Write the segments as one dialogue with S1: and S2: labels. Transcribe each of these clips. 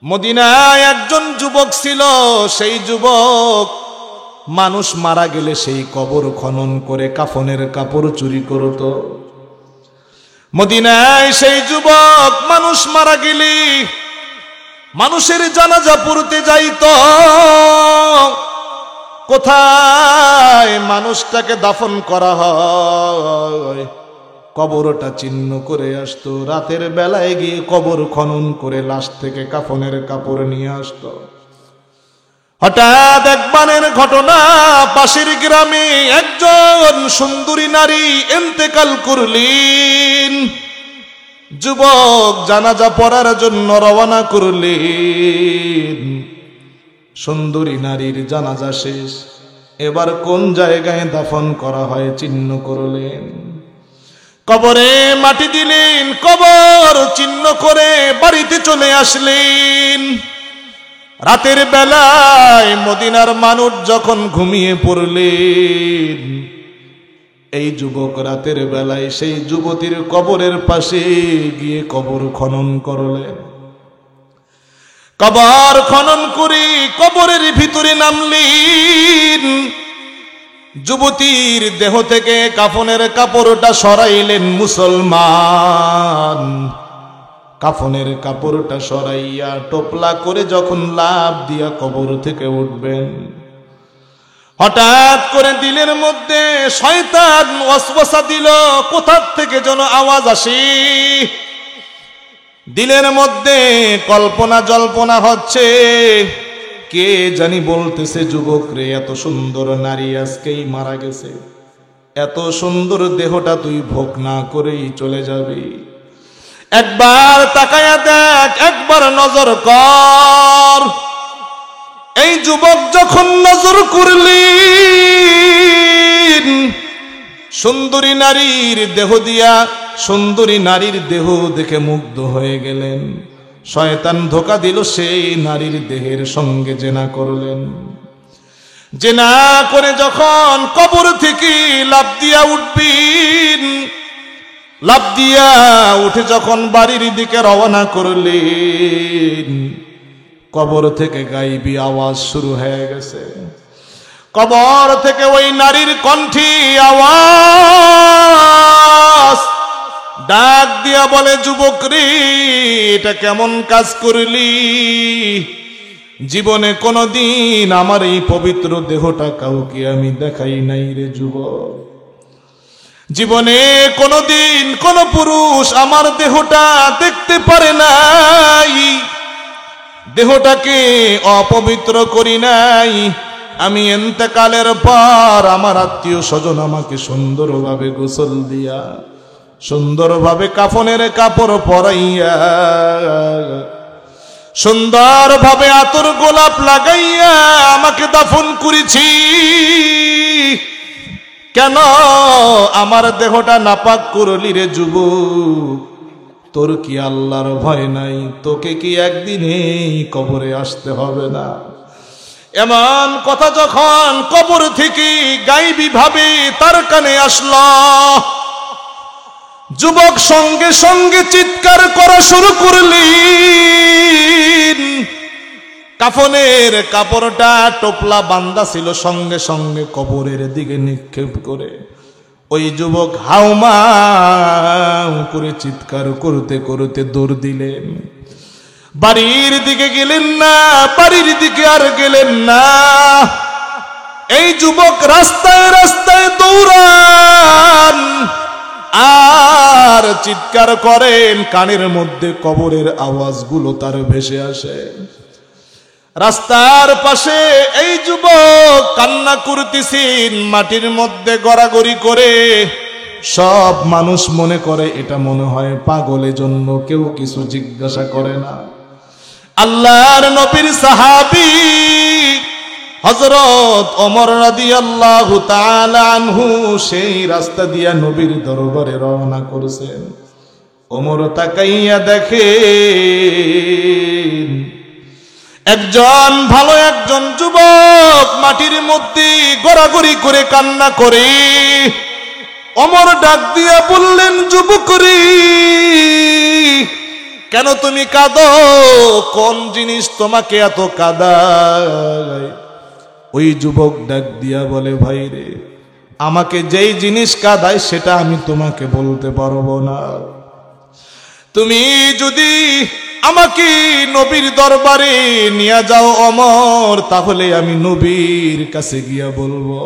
S1: মদিনায় একজন যুবক ছিল। সেই যুবক মানুষ মারা গেলে সেই কবর খনন করে কাফনের কাপড় চুরি করত। মদিনায় সেই যুবক মানুষ মারা গেলে মানুষের জানাজা পড়তে যাইত। কোথায় মানুষটাকে দাফন করা হয় কবরটা চিহ্ন করে আসতো। রাতের বেলায় গিয়ে কবর খনন করে লাশ থেকে কাফনের কাপড় নিয়ে আসতো। হঠাৎ একবারের ঘটনা, পাশের গ্রামে একজন সুন্দরী নারী ইন্তেকাল করলেন। যুবক জানাজা পড়ার জন্য রওনা করলেন। সুন্দরী নারীর জানাজা শেষ, এবার কোন জায়গায় দাফন করা হয় চিহ্ন করলেন। কবরে মাটি দিলেন, কবর চিহ্ন করে বাড়িতে চলে আসলেন। রাতের বেলায় মদিনার মানুষ যখন ঘুমিয়ে পড়লেন, এই যুবক রাতের বেলায় সেই যুবতীর কবরের পাশে গিয়ে কবর খনন করলেন। কবর খনন করে কবরের ভিতরে নামলেন। যুবতীর দেহ থেকে কাফনের কাপড়টা সরাইলেন মুসলমান। কাফনের কাপড়টা সরাইয়া টোপলা করে যখন লাফ দিয়া কবর থেকে উঠবেন, হঠাৎ করে দিলের মধ্যে শয়তান ওয়াসওয়াসা দিল, কোথার থেকে যেন আওয়াজ আসে। দিলের মধ্যে কল্পনা জল্পনা হচ্ছে, কে জানি বলতেছে, যুবক রে, এত সুন্দর নারী আজকেই মারা গেছে, এত সুন্দর দেহটা তুই ভোগ না করেই চলে যাবি। একবার তাকায়া দেখ, একবার নজর কর। এই যুবক যখন নজর করলেন, সুন্দরী নারীর দেহ দিয়া, সুন্দরী নারীর দেহ দেখে মুগ্ধ হয়ে গেলেন। শয়তান ধোঁকা দিল, সেই নারীর দেহের সঙ্গে জেনা করলেন। জেনা করে যখন কবর থেকে লাফ দিয়া উঠবেন, লাফ দিয়া উঠে যখন বাড়ির দিকে রওনা করলেন, কবর থেকে গাইবি আওয়াজ শুরু হয়ে গেছে। কবর থেকে ওই নারীর কণ্ঠে আওয়াজ, ডাক দিয়া বলে, যুবক রে, এটা কেমন কাজ করলি? জীবনে কোনদিন আমার এই পবিত্র দেহটা কাউকে আমি দেখাই নাই রে যুবক। জীবনে কোনদিন কোন পুরুষ আমার দেহটা দেখতে পারে নাই, দেহটাকে অপবিত্র করি নাই। আমি ইন্তেকালের পর আমার আত্মীয় স্বজন আমাকে সুন্দরভাবে গোসল দিয়া, সুন্দরভাবে কাফনের কাপড় পরাইয়া, সুন্দরভাবে আতর গোলাপ লাগাইয়া আমাকে দাফন করেছি। কেন আমার দেহটা নাপাক করলি রে যুবক? তোর কি আল্লাহর ভয় নাই? তোকে কি একদিনেই কবরে আসতে হবে না? এমন কথা যখন কবর থেকে গাইবি ভাবে তার কানে আসলো, যুবক সঙ্গে সঙ্গে চিৎকার করা শুরু করলেন। কাফনের কাপড়টা টোপলা বান্দা ছিল, সঙ্গে সঙ্গে কবরের দিকে নিক্ষেপ করে ওই যুবক হাউমাউ করে চিৎকার করতে করতে দৌড় দিলেন। বাড়ির দিকে গেলেন না, বাড়ির দিকে আর গেলেন না। এই যুবক রাস্তায় রাস্তায় দৌড়ান আর চিৎকার করেন, কানের মধ্যে কবরের আওয়াজগুলো তার ভেসে আসে। রাস্তার পাশে এই যুবক কান্না করতেছেন, মাটির মধ্যে গড়াগড়ি করে। সব মানুষ মনে করে এটা মনে হয় পাগল, এজন্য কেউ কিছু জিজ্ঞাসা করে না। আল্লাহর নবীর সাহাবী হযরত ওমর রাদিয়াল্লাহু তাআলা আনহু সেই রাস্তা দিয়া নবীর দরবারে রওনা করেছেন। ওমর তাকাইয়া দেখেন একজন ভালো একজন যুবক মাটির মধ্যে গড়াগড়ি করে কান্না করে। ওমর ডাক দিয়া বললেন, যুবক রে, কেন তুমি কাঁদো? কোন জিনিস তোমাকে এত কাঁদায়? ওই যুবক ডাক দিয়া বলে, ভাই রে, আমাকে যেই জিনিস কাঁদায় সেটা আমি তোমাকে বলতে পারবো না। তুমি যদি আমাকে নবীর দরবারে নিয়ে যাও অমর, তাহলে আমি নবীর কাছে গিয়া বলবো।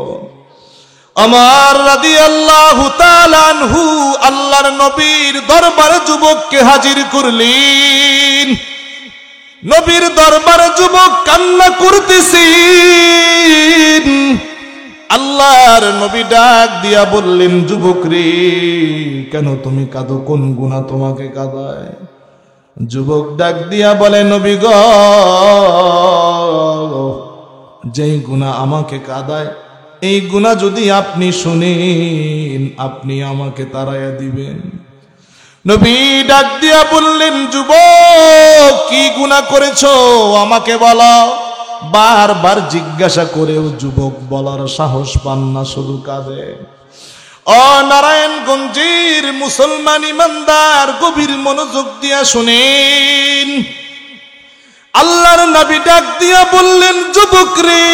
S1: ওমর রাদিয়াল্লাহু তাআলা আনহু আল্লাহর নবীর দরবারে যুবককে হাজির করলেন। নবীর দরবারে যুবক কান্না করতেছেন। আল্লাহর নবী ডাক দিয়া বললেন, যুবক রে, কেন তুমি কাঁদো? কোন গুনাহ তোমাকে কাঁদায়? যুবক ডাক দিয়া বলে, নবী গো, যেই গুনাহ আমাকে কাঁদায়, এই গুনাহ যদি আপনি শুনেন, আপনি আমাকে তাড়াইয়া দিবেন। নবী ডাক দিয়া বললেন, যুবক, কি গুনাহ করেছো আমাকে বলো। বারবার জিজ্ঞাসা করেও যুবক বলার সাহস পান না, শুধু কাঁদে। ও নারায়ণগঞ্জের মুসলমান ইমানদার, গভীর মনোযোগ দিয়া শুনেন। আল্লাহর নবী ডাক দিয়া বললেন, যুবক রে,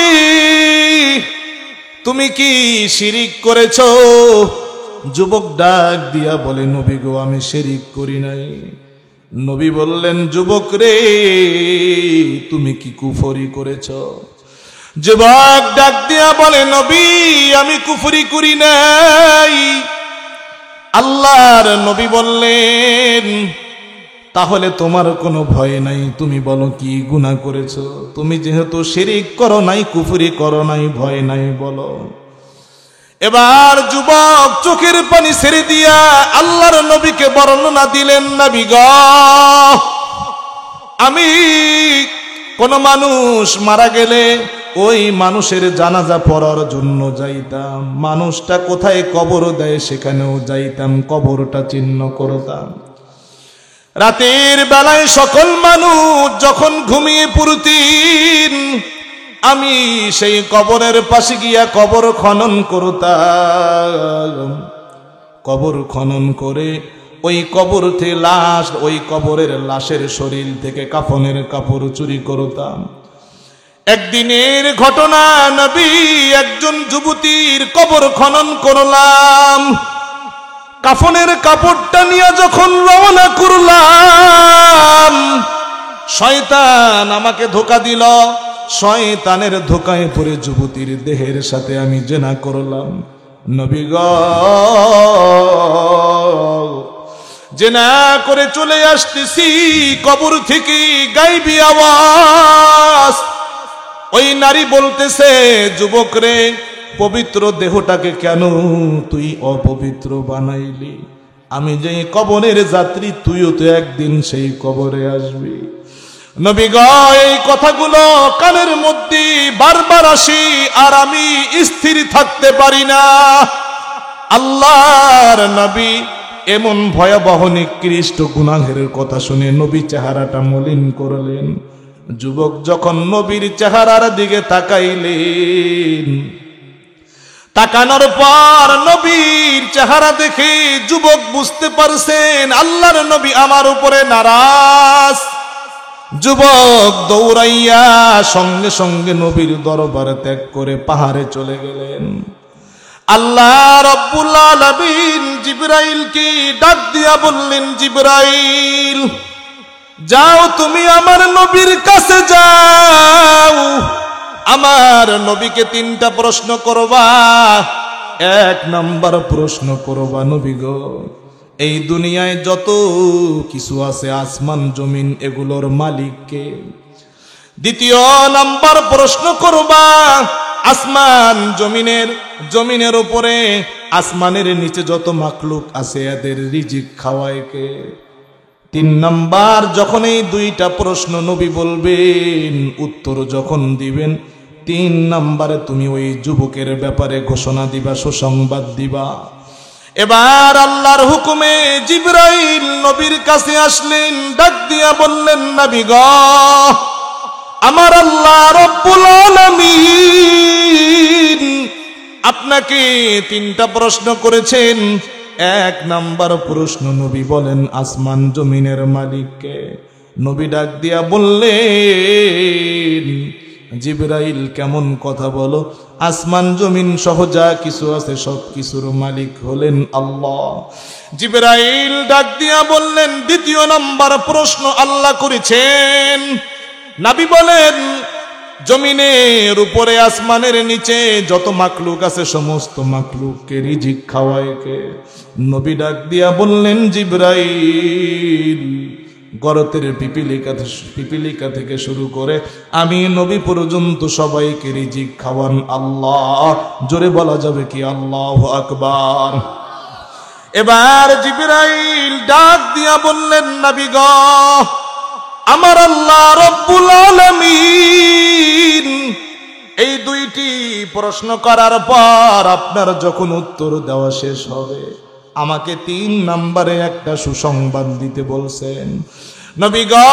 S1: তুমি কি শিরিক করেছো? যুবক ডাক দিয়া বলে, নবী গো, আমি শিরিক করি নাই। নবী বললেন, যুবক রে, তুমি কি কুফরি করেছো? যুবক ডাক দিয়া বলে, নবী, আমি কুফরি করি নাই। আল্লাহর নবী বললেন, তাহলে তোমার কোনো ভয় নাই, তুমি বলো কি গুনাহ করেছো? তুমি যেহেতু শিরিক করো নাই, কুফরি করো নাই, ভয় নাই, বলো। এবার যুবক চোখের পানি ছেড়ে দিয়া আল্লাহর নবীকে বর্ণনা দিলেন, নবী গো, আমি কোন মানুষ মারা গেলে ওই মানুষের জানাজা পড়ার জন্য যাইতাম। মানুষটা কোথায় কবর দেয় সেখানেও যাইতাম, কবরটা চিহ্ন করতাম। রাতের বেলায় সকল মানুষ যখন ঘুমিয়ে পড়তেন, আমি সেই কবরের পাশে গিয়া কবর খনন করতাম। কবর খনন করে ওই কবর থেকে লাশ, ওই কবরের লাশের শরীর থেকে কাফনের কাপড় চুরি করতাম। একদিনের ঘটনা, নবী, একজন যুবতীর কবর খনন করলাম। কাফনের কাপড়টা নিয়ে যখন রওনা করলাম, শয়তান আমাকে ধোঁকা দিল। শয়তানের ধোঁকায় পড়ে যুবতীর দেহের সাথে আমি জিনা করলাম। নবী গো, জিনা করে চলে আসতেছি, কবর থেকে গায়বী আওয়াজ। ওই নারী বলতেছে, যুবক রে, পবিত্র দেহটাকে কেন তুই অপবিত্র বানাইলি? আমি যে কবরের যাত্রী, তুইও তো একদিন সেই কবরে আসবি। নবী গো, এই কথাগুলো কানের মধ্যে বারবার আসি, আর আমি স্থির থাকতে পারি না। আল্লাহর নবী এমন ভয়াবহ নিকৃষ্ট গুনাহের কথা শুনে নবী চেহারাটা মলিন করলেন। যুবক যখন নবীর চেহারার দিকে তাকাইলেন, তাকানোর পর নবীর চেহারা দেখে যুবক বুঝতে পারছেন আল্লাহর নবী আমার উপরে নারাজ। যুবক দৌড়াইয়া সঙ্গে সঙ্গে নবীর দরবার ত্যাগ করে পাহাড়ে চলে গেলেন। আল্লাহ রাব্বুল আলামিন জিবরাইলকে ডাক দিয়া বললেন, জিবরাইল, যাও, তুমি আমার নবীর কাছে যাও, আমার নবীকে 3টা প্রশ্ন করবা। 1 নাম্বার প্রশ্ন করবা, নবী গো, এই দুনিয়ায় যত কিছু আছে, আসমান জমিন, এগুলোর মালিক কে? 2 নাম্বার প্রশ্ন করবা, আসমান জমিনের উপরে, আসমানের নিচে যত মাখলুক আছে, এদের রিজিক খাওয়ায় কে? 3 নাম্বার যখন এই 2টা প্রশ্ন নবী বলবেন, উত্তর যখন দিবেন, 3 নাম্বারে তুমি ওই যুবকের ব্যাপারে ঘোষণা দিবা, সুসংবাদ দিবা। এবার আল্লাহর হুকুমে জিবরাইল নবীর কাছে আসলেন, ডাক দিয়া বললেন, নবী গো, আমার আল্লাহ রব্বুল আলামিন আপনাকে 3টা প্রশ্ন করেছেন। এক নাম্বার প্রশ্ন নবী বলেন, আসমান জমিনের মালিককে? নবী ডাক দিয়া বললেন, জিবরাইল কেমন কথা বলো, আসমান জমিন সহ যা কিছু আছে সব কিছুর মালিক হলেন আল্লাহ। জিবরাইল ডাক দিয়া বললেন, দ্বিতীয় নাম্বার প্রশ্ন আল্লাহ করেছেন। নবী বলেন, জমিনের উপরে আসমানের নিচে যত মাখলুক আছে সমস্ত মাখলুককে রিজিক খাওয়ায় কে? নবী ডাক দিয়া বললেন, জিবরাইল গর্তের পিপিলিকা থেকে শুরু করে আমি নবী পর্যন্ত সবাইকে রিজিক খাওয়ান আল্লাহ। জোরে বলা যাবে কি আল্লাহু আকবার? এবার জিবরাইল ডাক দিয়া বললেন, নবী গো, আমার আল্লাহ রব্বুল আলামিন এই দুইটি প্রশ্ন করার পর আপনার যখন উত্তর দেওয়া শেষ হবে, আমাকে 3 নম্বরে একটা সুসংবাদ দিতে বলছেন। নবী গো,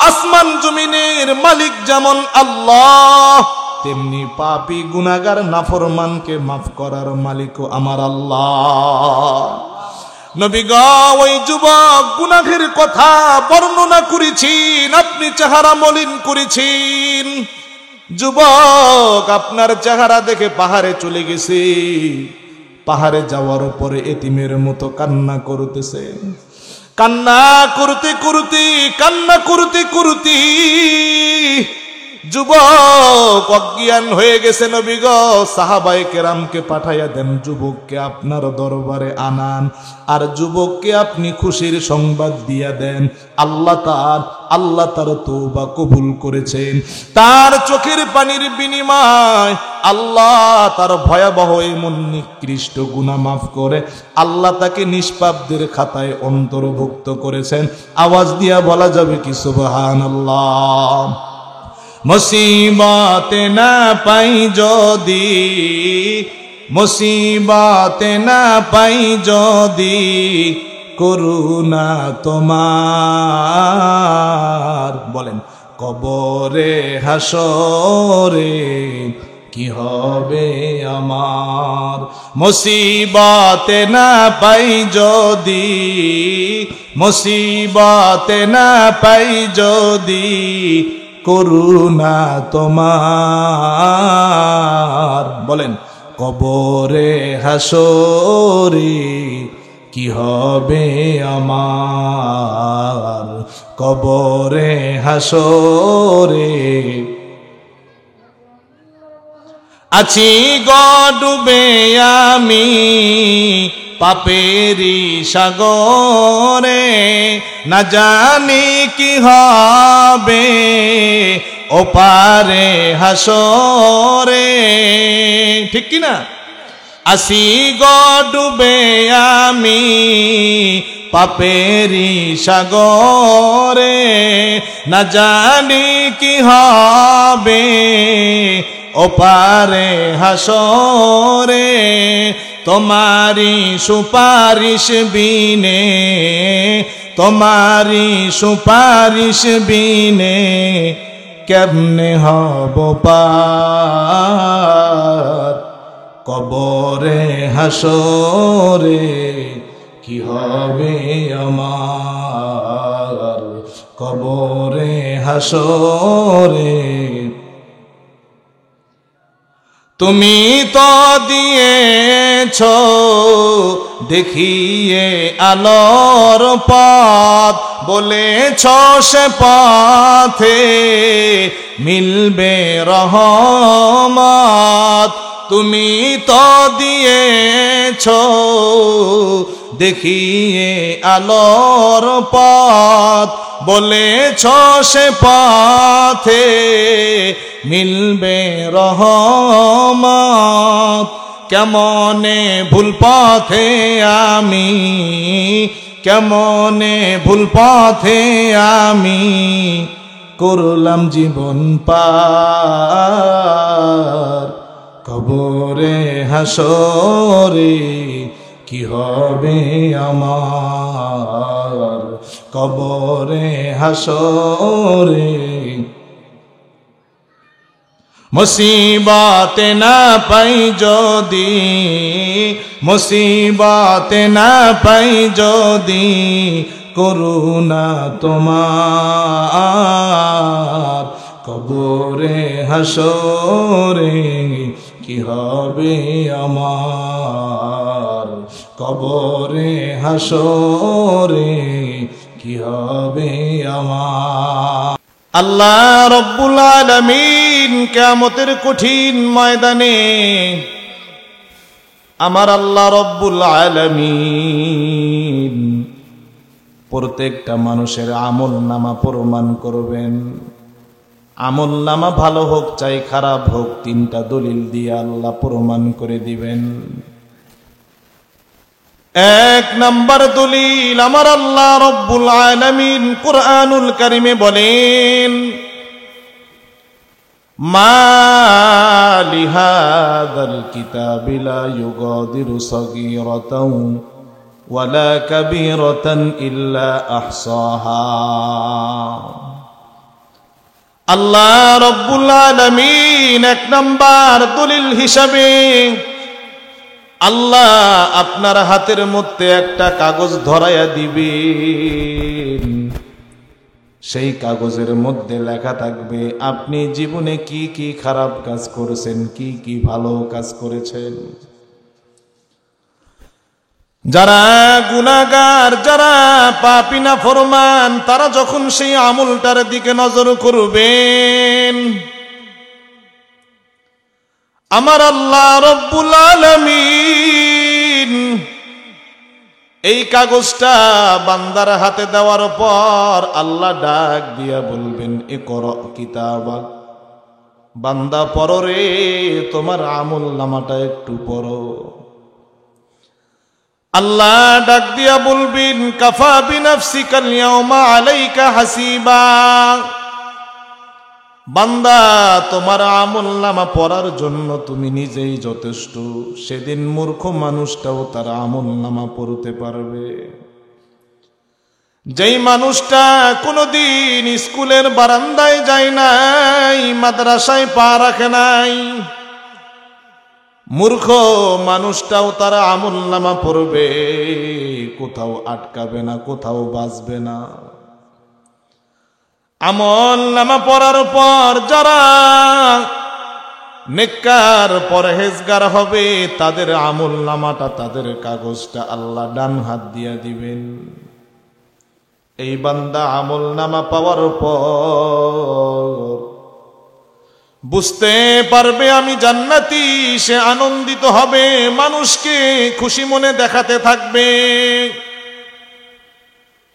S1: আসমান জমিনের মালিক যেমন আল্লাহ, তেমনি পাপী গুনাহগার নাফরমানকে মাফ করার মালিকও আমার আল্লাহ। নবী গো, ওই যুবক গুনাহের কথা বর্ণনা করেছেন, আপনি চেহারা মলিন করেছেন। যুবক আপনার চেহারা দেখে পাহাড়ে চলে গেছে, পাহাড়ে যাওয়ার পরে এতিমের মতো কান্না করতেছে। কান্না করতে যুবক অজ্ঞান হয়ে গেছে। নবী গো, সাহাবায়ে কেরামকে পাঠাইয়া দেন, যুবককে আপনার দরবারে আনান, আর যুবককে আপনি খুশির সংবাদ দিয়া দেন, আল্লাহ তার তওবা কবুল করেছেন। তার চোখের পানির বিনিময় আল্লাহ তার ভয়াবহ এমন নিকৃষ্ট গুনাহ মাফ করে আল্লাহ তাকে নিষ্পাপদের খাতায় অন্তর্ভুক্ত করেছেন। আওয়াজ দিয়া বলা যাবে কি সুবহানাল্লাহ? মুসিবতে না পাই যদি করুণা তোমার, বলেন কবরে হাসরে কি হবে আমার? মুসিবতে না পাই যদি করুণা তোমার, বলেন কবরে হাসরে কি হবে আমার? কবরে হাসরে আছি গো ডুবে আমি পাপেরি সাগরে, না জানি কি হবে ওপারে হাসরে। ঠিক কি না? আসি গো ডুবে আমি পাপেরি সাগরে, না জানি কি হবে ওপারে হাসরে। তোমারি সুপারিশ বিনে কেমনে হব পার? কবরে হাসরে কি হবে আমার? কবরে হাসরে তুমি তো দিয়েছ দেখিয়ে আলোর পথ, বলেছ সে পথে মিলবে রহমত। তুমি তো দিয়েছ দেখিয়ে আলোর পথ, বলেছ সে পথে মিলবে রহমত। কেমনে ভুল পথে আমি করলাম জীবন পার? কবরে হাসরে কি হবে আমার? কবরে হাসরে মুসিবতে না পাই যদি, মুসিবতে না পাই যদি করুণা তোমার, কবরে হাসরে কি হবে আমার, কবরে হাসরে কি হবে আমার। আল্লাহ রব্বুল আলামিন কিয়ামতের কঠিন ময়দানে আমার আল্লাহ রব্বুল আলামিন প্রত্যেকটা মানুষের আমল নামা প্রমাণ করবেন। আমল নামা ভালো হোক চাই খারাপ হোক, তিনটা দলিল দিয়ে আল্লাহ প্রমাণ করে দিবেন। এক নাম্বার দলিল, আমার আল্লাহ রব্বুল আলামিন কুরআনুল কারীমে বলেন, মা লিহাযাল কিতাবি লা ইউগাদিরু সাগীরাতাও ওয়ালা কাবীরাতান ইল্লা আহসাহা। আল্লাহ রব্বুল আলামিন এক নাম্বার দলিল হিসাবে আল্লাহ আপনার হাতের মধ্যে একটা কাগজ ধরাইয়া দিবেন। সেই কাগজের মধ্যে লেখা থাকবে আপনি জীবনে কি কি খারাপ কাজ করেছেন, কি কি ভালো কাজ করেছেন। যারা গুনাহগার, যারা পাপী নাফরমান, তারা যখন সেই আমলটার দিকে নজর করবেন, আমার আল্লাহ রব্বুল আলামিন এই কাগজটা বান্দার হাতে দেওয়ার পর আল্লাহ ডাক দিয়া বলবেন, ইকরা কিতাবাক, বান্দা পড়ো রে, তোমার আমল নামাটা একটু পড়ো। আল্লাহ ডাক দিয়া বলবেন, কাফা বিনাফসিকাল ইয়াউমা আলাইকা হাসিবা, বান্দা তোমার আমল নামা পড়ার জন্য তুমি নিজেই যথেষ্ট। সেদিন মূর্খ মানুষটাও তার আমল নামা পড়তে পারবে। যেই মানুষটা কোনোদিন স্কুলের বারান্দায় যায় নাই, মাদ্রাসায় পা রাখে নাই, মূর্খ মানুষটাও তার আমল নামা পড়বে, কোথাও আটকাবে না, কোথাও বাঁচবে না। আমল নামা পড়ার পর যারা নেককার পরহেজগার হবে, তাদের আমল নামাটা, তাদের কাগজটা আল্লাহ ডান হাত দিয়া দিবেন। এই বান্দা আমল নামা পাওয়ার পর বুঝতে পারবে আমি জান্নাতি, সে আনন্দিত হবে, মানুষকে খুশি মনে দেখাতে থাকবে।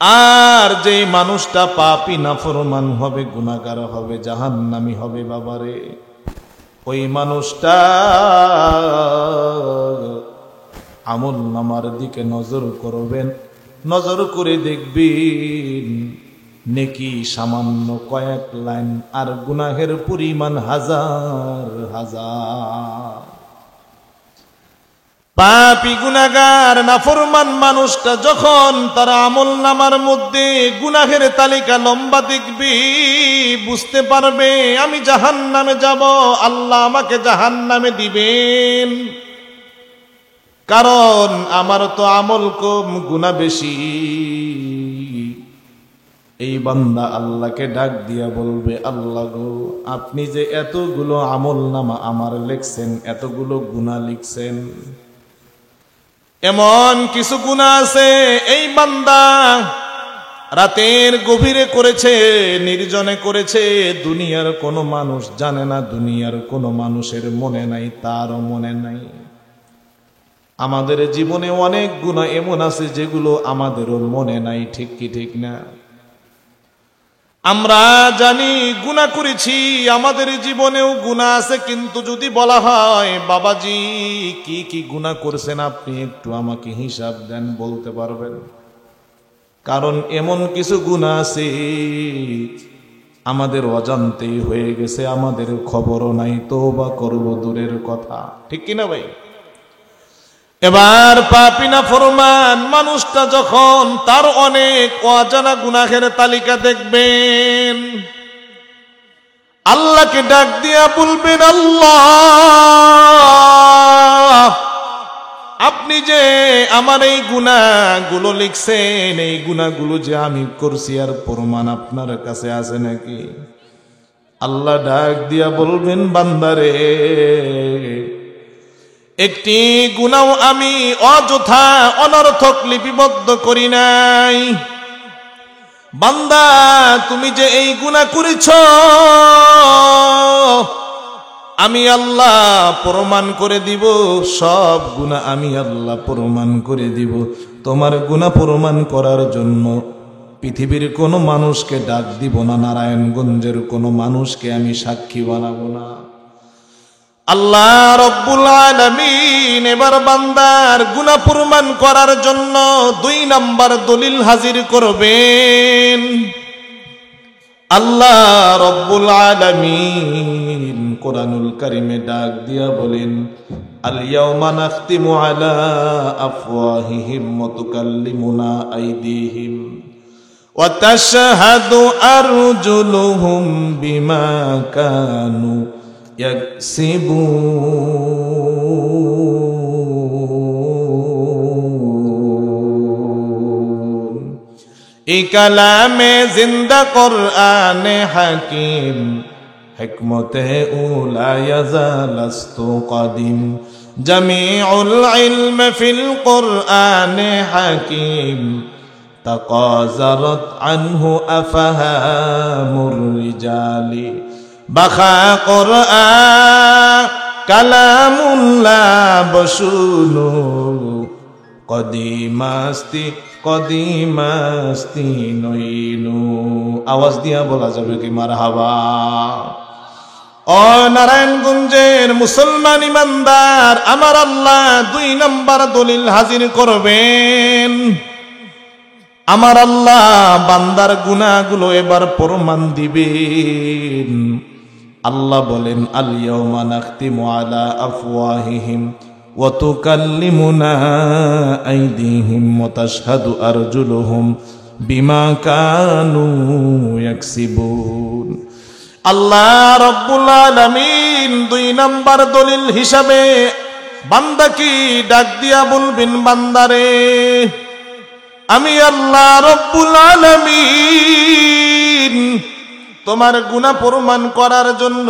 S1: আর যে মানুষটা পাপী নাফরমান হবে, গুনাহগার হবে, জাহান্নামী হবে, বাবারে ওই মানুষটা আমল নামার দিকে নজর করবেন, নজর করে দেখবেন নেকি সামান্য কয়েক লাইন আর গুনাহের পরিমাণ হাজার হাজার। পাপী গুনাহগার নাফরমান মানুষটা যখন তার আমল নামার মধ্যে গুনাহের তালিকা লম্বা দেখবে, বুঝতে পারবে আমি জাহান্নামে যাব, আল্লাহ আমাকে জাহান্নামে দিবেন, কারণ আমার তো আমল কম, গুনাহ বেশি। এই বান্দা আল্লাহকে ডাক দিয়া বলবে, আল্লাহ গো, আপনি যে এতগুলো আমল নামা আমার লিখছেন, এতগুলো গুনাহ লিখছেন, এমন কিছু গুনাহ আছে এই বান্দা রাতের গভীরে করেছে, নির্জনে করেছে, দুনিয়ার কোনো মানুষ জানে না, দুনিয়ার কোনো মানুষের মনে নাই, তারও মনে নাই। আমাদের জীবনে অনেক গুনাহ এমন আছে যেগুলো আমাদেরও মনে নাই, ঠিক কি ঠিক না? আমরা জানি গুনাহ করেছি, আমাদের জীবনেও গুনাহ আছে, কিন্তু যদি বলা হয় বাবাজি কি কি গুনাহ করছেন আপনি একটু আমাকে হিসাব দেন, বলতে পারবেন? কারণ এমন কিছু গুনাহ আছে আমাদের অজান্তেই হয়ে গেছে, আমাদের খবরও নাই, তওবা করব দূরের কথা, ঠিক কিনা ভাই? এবার পাপী নাফরমান মানুষটা যখন তার অনেক অজানা গুনাহের তালিকা দেখবেন, আল্লাহ আল্লাহকে ডাক দিয়া বলবেন, আল্লাহ আপনি যে আমার এই গুনাহগুলো লিখছেন, এই গুনাহগুলো যে আমি করছি আর প্রমাণ আপনার কাছে আছে নাকি? আল্লাহ ডাক দিয়া বলবেন, বান্দারে একটি গুনাহ আমি অযথা অনর্থক লিপিবদ্ধ করি নাই। বান্দা তুমি যে এই গুনাহ করেছ আমি আল্লাহ প্রমাণ করে দিব, সব গুনাহ আমি আল্লাহ প্রমাণ করে দিব। তোমার গুনাহ প্রমাণ করার জন্য পৃথিবীর কোনো মানুষকে ডাক দিব না, নারায়ণগঞ্জের কোনো মানুষকে আমি সাক্ষী বানাবো না। আল্লাহ রব্বুল আলামিন এবার বান্দার গুনাহ প্রমাণ করার জন্য 2 নাম্বার দলিল হাজির করবেন। আল্লাহ রব্বুল আলামিন কোরআনুল কারীমে ডাক দিয়া বলেন, আল ইয়াওমা নাখতিমু আলা আফওয়াহিহিম ওয়া তুকাল্লিমুনা আইদিহিম ওয়া তাশহাদু আরজুলুহুম বিমা কানু ইয়াকসিবুন। এই কালামে জিন্দা কোরআনে হাকিম হিকমতে উলা ইয়াজালাস্তু কাদিম জামিউল ইলম ফিল কোরআনে হাকিম তাকাযারাত আনহু আফহামুর রিজালি বাখা কোরআন কালামুল্লাহ বসুনু কদিমাস্তি নইনু। আওয়াজ দিয়া বলা যাবে কি মারহাবা? ও নারায়ণগঞ্জের মুসলমান ইমানদার, আমার আল্লাহ 2 নাম্বার দলিল হাজির করবেন। আমার আল্লাহ বান্দার গুনাহগুলো এবার প্রমাণ দিবেন। আল্লাহ বলেন, আল ইয়াওমা নাখতিমু আলা আফওয়াহিহিম ওয়া তুকাল্লিমুনা আইদিহিম ওয়া তাশহাদু আরজুলুহুম বিমা কানু ইয়াকসিবুন। আল্লাহ রব্বুল আলামিন 2 নাম্বার দলিল হিসাবে বান্দাকে ডাক দিয়া বলবেন, বান্দারে আমি আল্লাহ রব্বুল আলামিন তোমার গুনাহ প্রমাণ করার জন্য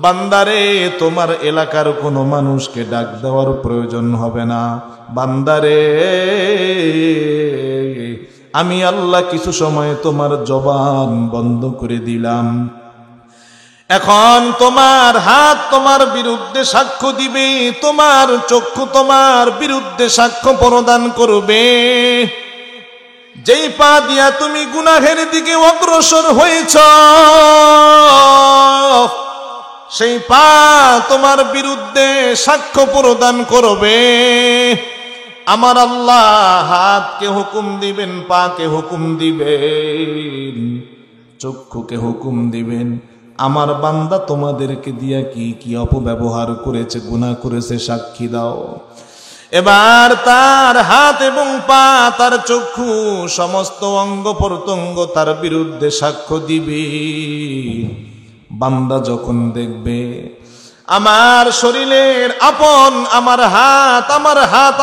S1: বান্দারে তোমার এলাকার কোনো মানুষকে ডাক দেওয়ার প্রয়োজন হবে না। বান্দারে আমি আল্লাহ কিছু সময় তোমার জবান বন্ধ করে দিলাম। এখন তোমার হাত তোমার বিরুদ্ধে সাক্ষ্য দিবে, তোমার চক্ষু তোমার বিরুদ্ধে সাক্ষ্য প্রদান করবে। যেই পা দিয়া তুমি গুনাহের দিকে অগ্রসর হয়েছ সেই পা তোমার বিরুদ্ধে সাক্ষ্য প্রদান করবে। আমার আল্লাহ হাতকে হুকুম দিবেন, পাকে হুকুম দিবেন, চক্ষুকে হুকুম দিবেন, আমার বান্দা তোমাদেরকে দিয়া কি কি অপব্যবহার করেছে, গুনাহ করেছে সাক্ষী দাও। এবার তার হাত এবং পা, তার চক্ষু, সমস্ত অঙ্গ প্রত্যঙ্গ তার বিরুদ্ধে সাক্ষ্য দিবে। বান্দা যখন দেখবে আমার শরীরের আপন আমার হাত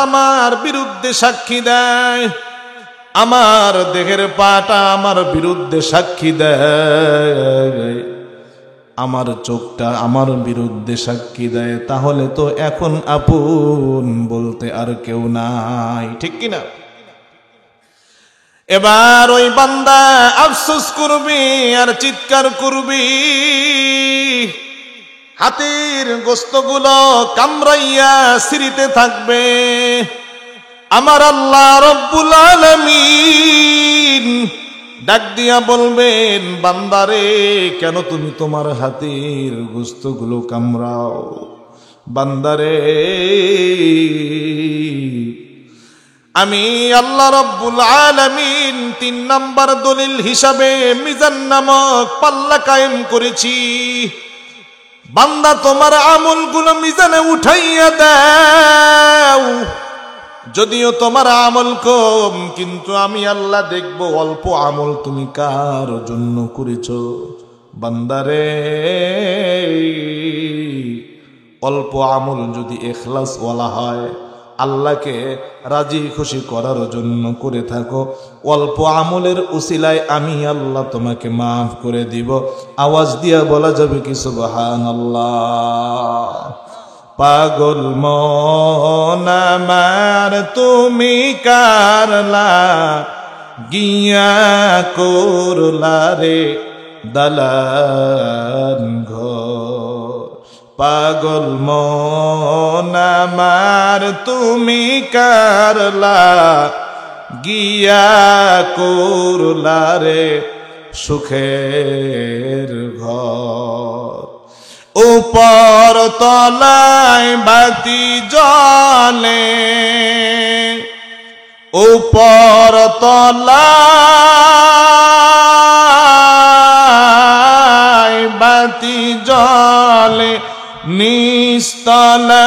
S1: আমার বিরুদ্ধে সাক্ষী দেয়, আমার দেহের পাটা আমার বিরুদ্ধে সাক্ষী দেয়, আমার চোখটা আমার বিরুদ্ধে সাক্ষী দেয়, তাহলে তো এখন আপন বলতে আর কেউ নাই, ঠিক কিনা? এবার ওই বান্দা আফসোস করবে আর চিৎকার করবে, হাতের গোস্তগুলো কামড়াইয়া সিঁড়িতে থাকবে। আমার আল্লাহ রব্বুল আলামিন ডাক দিয়া বলবেন, বান্দারে কেন তুমি তোমার হাতের গোস্তগুলো কামড়াও? বান্দারে আমি আল্লাহ রব্বুল আলামিন 3 নাম্বার দলিল হিসাবে মিজান নামক পাল্লা কায়েম করেছি। বান্দা তোমার আমলগুলো মিজানে উঠাইয়া দাও। যদিও তোমার আমল কম, কিন্তু আমি আল্লাহ দেখব অল্প আমল তুমি কার জন্য করেছো। বান্দারে অল্প আমল যদি ইখলাস ওয়ালা হয়, আল্লাহকে রাজি খুশি করার জন্য করে থাকো, অল্প আমলের উসিলায় আমি আল্লাহ তোমাকে মাফ করে দিব। আওয়াজ দিয়া বলা যাবে কি সুবহানাল্লাহ। পাগল মন আমার তুমি কারলা, গিয়া করলা রে দালান ঘর। পাগল মন আমার তুমি কারলা, গিয়া করলা রে সুখের ঘর। উপর তলায় বাতি জ্বলে, উপর তলায় বাতি জ্বলে, নিস্তলাতে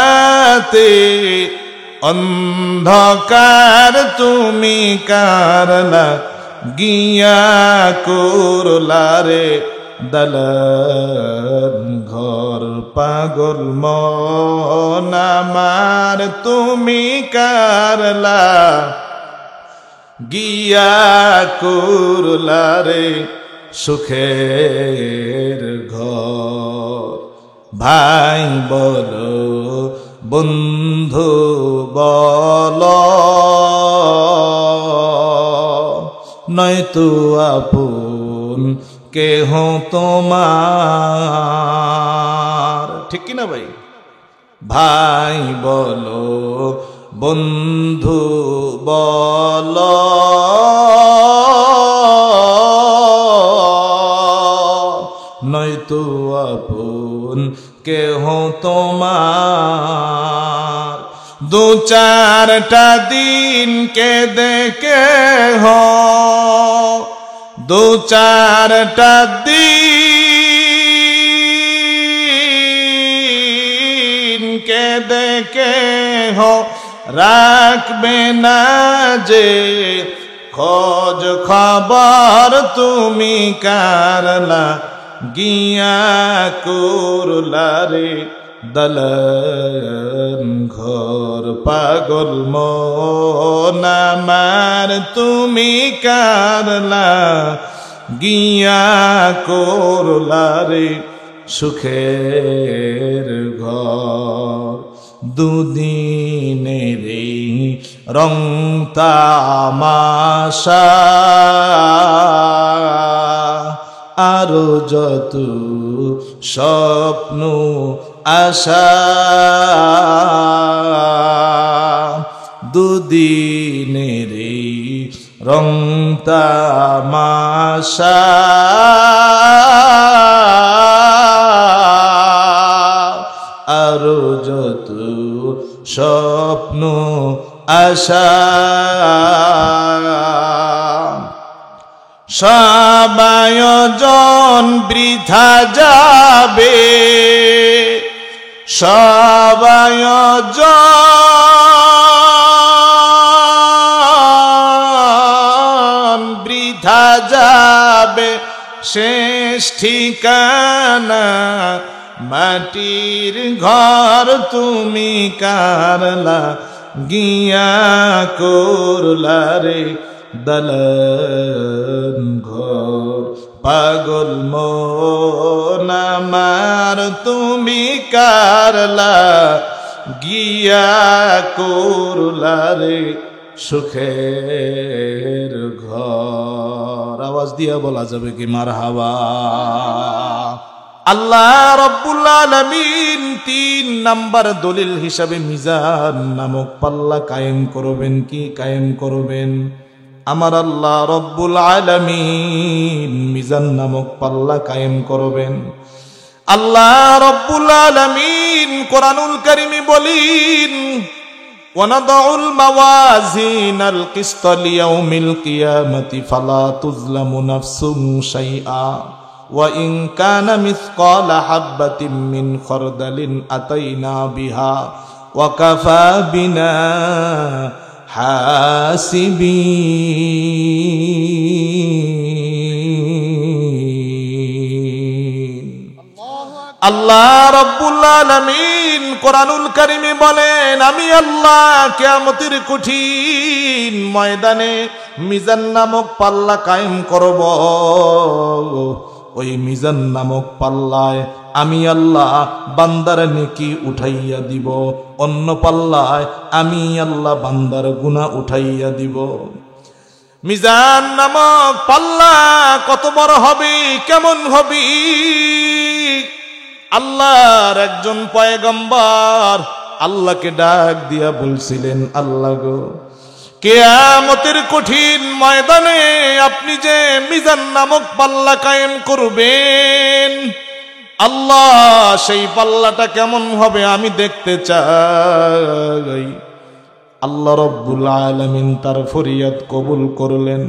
S1: অন্ধকার তুমি কারলা, গিয়া করলা রে দালান ঘর। পাগল মন আমার তুমি কারলা, গিয়া করলা রে সুখের ঘর। ভাই বলো বন্ধু বলো, নয়তো আপন কেহ তোমার। ঠিক কিনা ভাই? ভাই বলো বন্ধু বলো, নয়তো আপন কেহ তোমার। দু চারটা দিন কেঁদে কেহ, দু চারটা দিন কেঁদে কেহ রাখবে না যে খোঁজ খবর তুমি কারলা, গিয়া করলা রে দালান ঘর। পাগল মন আমার তুমি কারলা, গিয়া করলা রে সুখের ঘর। দুদিনের রং তামাশা, আরো যত স্বপ্ন আশা, দুদিনের রং তামাশা, আরো যত স্বপ্ন আশা, সব আয়োজন বৃথা যাবে, সব আয়োজন বৃথা যাবে, শেষ ঠিকানা মাটির ঘর তুমি কারলা, গিয়া করলা রে দালান ঘর। পাগল মন আমার তুমি কারলা, গিয়া করলা রে সুখের ঘর। আওয়াজ দিয়া বলা যাবে কি মারহাবা। আল্লাহ রব্বুল আলামিন 3 নাম্বার দলিল হিসাবে মিজান নামক পাল্লা কায়েম করবেন। কি কায়েম করবেন? আমার আল্লাহ রব্বুল আলামিন মিজান নামক পাল্লা কায়েম করবেন। আল্লাহ রব্বুল আলামিন কোরআনুল কারীমে বলেন, ওয়ানাদাউল মাওয়াজিনাল কিসতা লিয়াউমিল কিয়ামাতি ফালা তুজলামু নাফসুন শাইআ ওয়া ইন কানা মিসকালা হাববাতিন মিন খারদালিন আতাইনা বিহা ওয়া কাফা বিনা হাসিবিন। আল্লাহ রাব্বুল আলামিন কোরআনুল কারীমে বলেন, আমি আল্লাহ কিয়ামতের কঠিন ময়দানে মিজান নামক পাল্লা কায়েম করব। ওই মিজান নামক পাল্লায় আমি আল্লাহ বান্দার নেকি উঠাইয়া দিব, অন্য পাল্লায় আমি আল্লাহ বান্দার গুনাহ উঠাইয়া দিব। মিজান নামক পাল্লা কত বড় হবে, কেমন হবে? আল্লাহর একজন পয়গম্বর আল্লাহকে ডাক দিয়া বলছিলেন, আল্লাহ গো, কিয়ামতের কঠিন ময়দানে আপনি যে মিজান নামক পাল্লা কায়েম করবেন, আল্লাহ সেই পাল্লাটা কেমন হবে আমি দেখতে চাই। আল্লাহ রাব্বুল আলামিন তার ফরিয়াদ কবুল করলেন।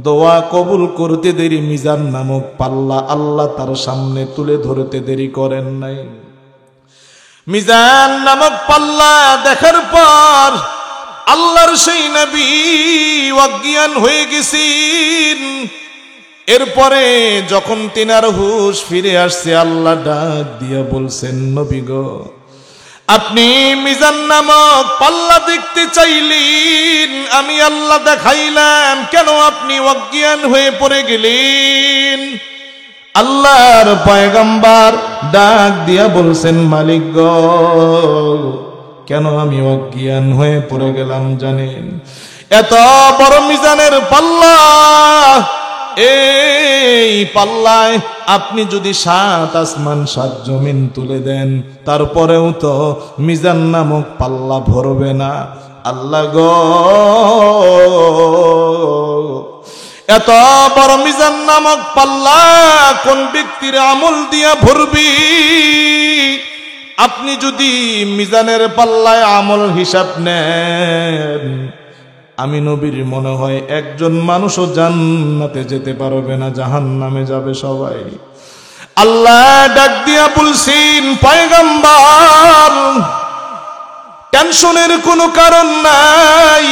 S1: দোয়া কবুল করতে দেরি মিজান নামক পাল্লা আল্লাহ তার সামনে তুলে ধরতে দেরি করেন নাই। মিজান নামক পাল্লা দেখার পর আল্লাহর সেই নবী অজ্ঞান হয়ে গেছেন। এরপরে যখন তিনার হুঁশ ফিরে আসছে, আল্লাহ ডাক দিয়া বলছেন, নবী গো, আপনি মিজান নামক পাল্লা দেখতে চাইলেন, আমি আল্লাহ দেখাইলাম, কেন আপনি অজ্ঞান হয়ে পড়ে গেলেন? আল্লাহর পয়গম্বর ডাক দিয়া বলছেন, মালিক গো, কেন আমি অজ্ঞান হয়ে পড়ে গেলাম জানেন? এত বড় মিজানের পাল্লা, এই পাল্লায় আপনি যদি 7 আসমান 7 জমিন তুলে দেন, তারপরেও তো মিজান নামক পাল্লা ভরবে না। আল্লাহ গো, এত বড় মিজান নামক পাল্লা কোন ব্যক্তির আমল দিয়া ভরবি? আপনি যদি মিজানের পাল্লায় আমল হিসাব নেন, আমি নবীর মনে হয় একজন মানুষও জান্নাতে যেতে পারবে না, জাহান্নামে যাবে সবাই। আল্লাহ ডাক দিয়া বলছেন, পয়গম্বর, টেনশনের কোনো কারণ নাই।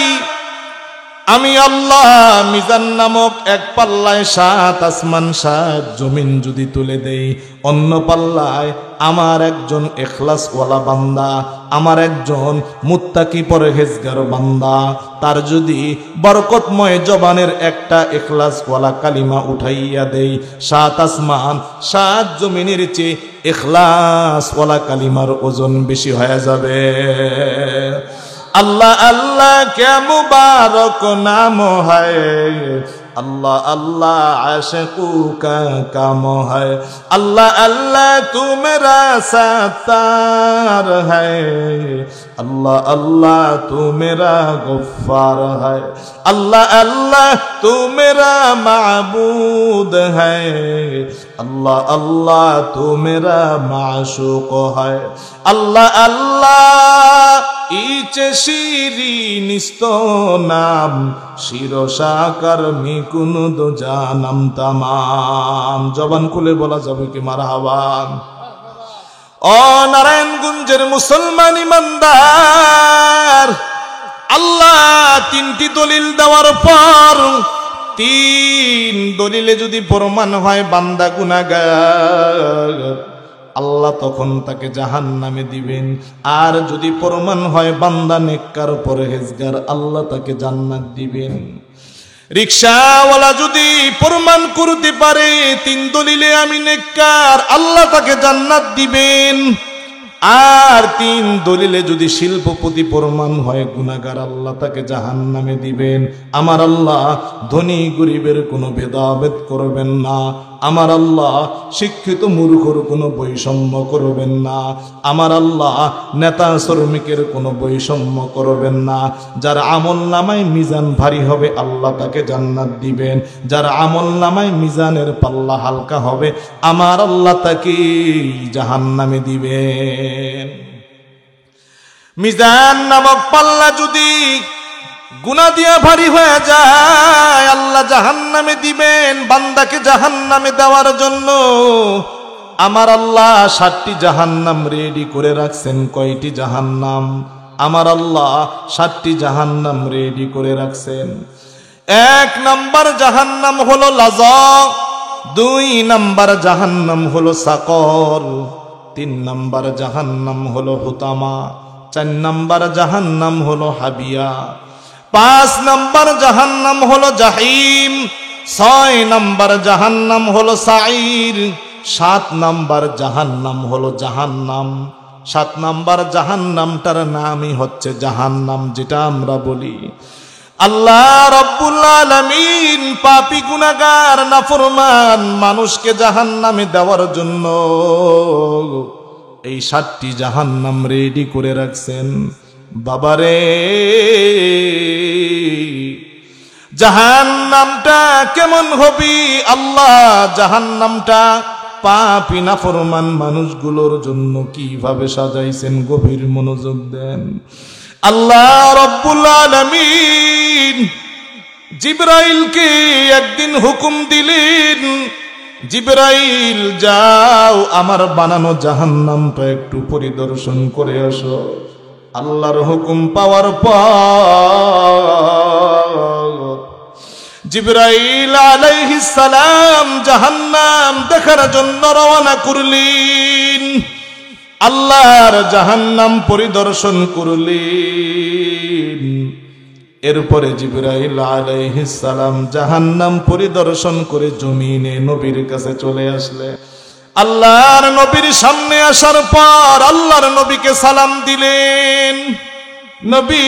S1: আমি আল্লাহ মিজান নামক এক পাল্লায় 7 আসমান 7 জমিন যদি তুলে দেই, অন্য পাল্লায় আমার একজন ইখলাসওয়ালা বান্দা, আমার একজন মুত্তাকি পরহেজগার বান্দা, তার যদি বরকতময় জবানের একটা ইখলাসওয়ালা কালিমা উঠাইয়া দেই, 7 আসমান 7 জমিনের চেয়ে ইখলাসওয়ালা কালিমার ওজন বেশি হয়ে যাবে। अल्लाह अल्लाह क्या मुबारक नाम है, अल्लाह अल्लाह आशिकू का काम है, अल्लाह अल्लाह तू मेरा सत्तार है, अल्लाह अल्लाह तू मेरा गफ्फार है, अल्लाह अल्लाह तू मेरा माबूद है, अल्लाह अल्लाह तू मेरा माशूक है, अल्लाह अल्लाह इचे शिरीनिस्त नाम शिरोशाकर मिकुन दो जानम तमाम। जबान खुले बोला जाबे कि मारहाबा। ओ नारायणगंजेर मुसलमान ईमानदार, अल्लाह तीनटी दलिल देওয়ার পর 3 দলিলে যদি প্রমাণ হয় বান্দা গুনাহগার, আল্লাহ তখন তাকে জাহান্নামে দিবেন। আর যদি প্রমাণ হয় বান্দা নেককার পরহেজগার, আল্লাহ তাকে জান্নাত দিবেন। রিকশাওয়ালা যদি প্রমাণ করতে পারে 3 দলিলে আমি নেককার, আল্লাহ তাকে জান্নাত দিবেন। আর 3 দলিলে যদি শিল্পপতি প্রমাণ হয় গুনাহগার, আল্লাহ তাকে জাহান্নামে দিবেন। আমার আল্লাহ ধনী গরিবের কোনো ভেদাভেদ করবেন না। আমার আল্লাহ শিক্ষিত মূর্খর কোনো বৈষম্য করবেন না। আমার আল্লাহ নেতা শ্রমিকের কোনো বৈষম্য করবেন না। যার আমল নামায় মিজান ভারী হবে, আল্লাহ তাকে জান্নাত দিবেন। যার আমল নামায় মিজানের পাল্লা হালকা হবে, আমার আল্লাহ তাকে জাহান্নামে দিবেন। মিজান নামক পাল্লা যদি গুনাহ দিয়া ভারী হয়ে যায়, আল্লাহ জাহান্নামে দিবেন। বান্দাকে জাহান্নামে দেওয়ার জন্য আমার আল্লাহ 7টি জাহান্নাম রেডি করে রাখছেন। কয়টি জাহান্নাম? আমার আল্লাহ 7টি জাহান্নাম রেডি করে রাখছেন। 1 নম্বর জাহান্নাম হলো লাযা। 2 নাম্বার জাহান্নাম হলো সাকর, 3 নাম্বার জাহান্নাম হলো হুতামা, 4 নাম্বার জাহান্নাম হলো হাবিয়া, 5 নাম্বার জাহান্নাম হলো জাহিম, 6 নাম্বার জাহান্নাম হলো সাঈর, 7 নাম্বার জাহান্নাম হলো জাহান্নাম। 7 নাম্বার জাহান্নামটার নামই হচ্ছে জাহান্নাম, যেটা আমরা বলি। আল্লাহ রাব্বুল আলামিন পাপী গুনাহগার নাফরমান মানুষকে জাহান্নামে দেওয়ার জন্য এই 7টি জাহান্নাম রেডি করে রাখছেন। বাবারে, জাহান্নামটা কেমন হবে? আল্লাহ জাহান্নামটা পাপী নাফরমান মানুষগুলোর জন্য কিভাবে সাজাইছেন, গভীর মনোযোগ দেন। আল্লাহ রাব্বুল আলামিন জিবরাইলকে একদিন হুকুম দিলেন, জিবরাইল যাও আমার বানানো জাহান্নামটা একটু পরিদর্শন করে আসো। আল্লাহর হুকুম পাওয়ার পর জিবরাইল আলাইহিস সালাম জাহান্নাম দেখার জন্য রওনা করলেন। আল্লাহর জাহান্নাম পরিদর্শন করলেন। এরপরে জিবরাইল আলাইহিস সালাম জাহান্নাম পরিদর্শন করে জমিনে নবীর কাছে চলে আসলে। আল্লাহর নবীর সামনে আসার পর আল্লাহর নবীকে সালাম দিলেন। নবী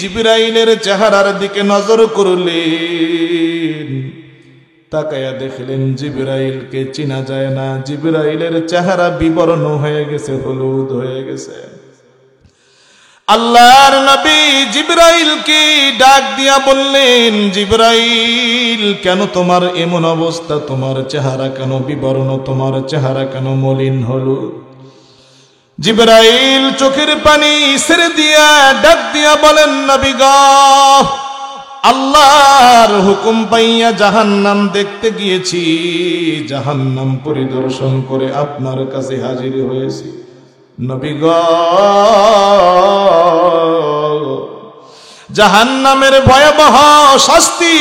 S1: জিবরাইলের চেহারার দিকে নজর করলেন, তাকায়া দেখলেন জিবরাইলকে চিনা যায় না। জিবরাইলের চেহারা বিবর্ণ হয়ে গেছে, হলুদ হয়ে গেছে। আল্লাহর নবী জিবরাইলকে ডাক দিয়া বললেন, জিবরাইল কেন তোমার এমন অবস্থা? তোমার চেহারা কেন বিবর্ণ? তোমার চেহারা কেন মলিন হলুদ? জিবরাইল চোখের পানি ছেড়ে দিয়া ডাক দিয়া বলেন, নবী গো, আল্লাহর হুকুম পাইয়া জাহান্নাম দেখতে গিয়েছি, জাহান্নাম পরিদর্শন করে আপনার কাছে হাজির হয়েছি। নবী গো, জাহান্নামের ভয়াবহ শাস্তি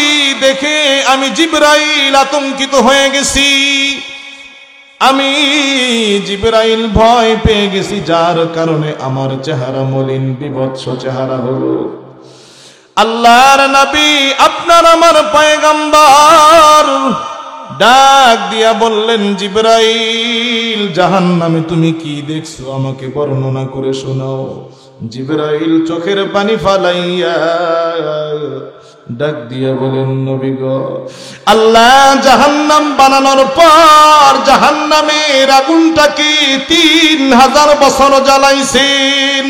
S1: দেখে আমি জিবরাইল আতঙ্কিত হয়ে গেছি। আমি জিবরাইল ভয় পেয়ে গেছি, যার কারণে আমার চেহারা মলিন বিভৎস চেহারা হলো। আল্লাহর নবী আপনার আমার পয়গম্বর ডাক দিয়া বললেন, জিবরাইল জাহান্নামে তুমি কি দেখছো আমাকে বর্ণনা করে শোনাও। জিবরাইল চোখের পানি ফালাইয়া ডাক দিয়া বলেন, নবী গো, আল্লাহ জাহান্নাম বানানোর পর জাহান্নামের আগুনটাকে 3000 বছর জ্বালাইছেন।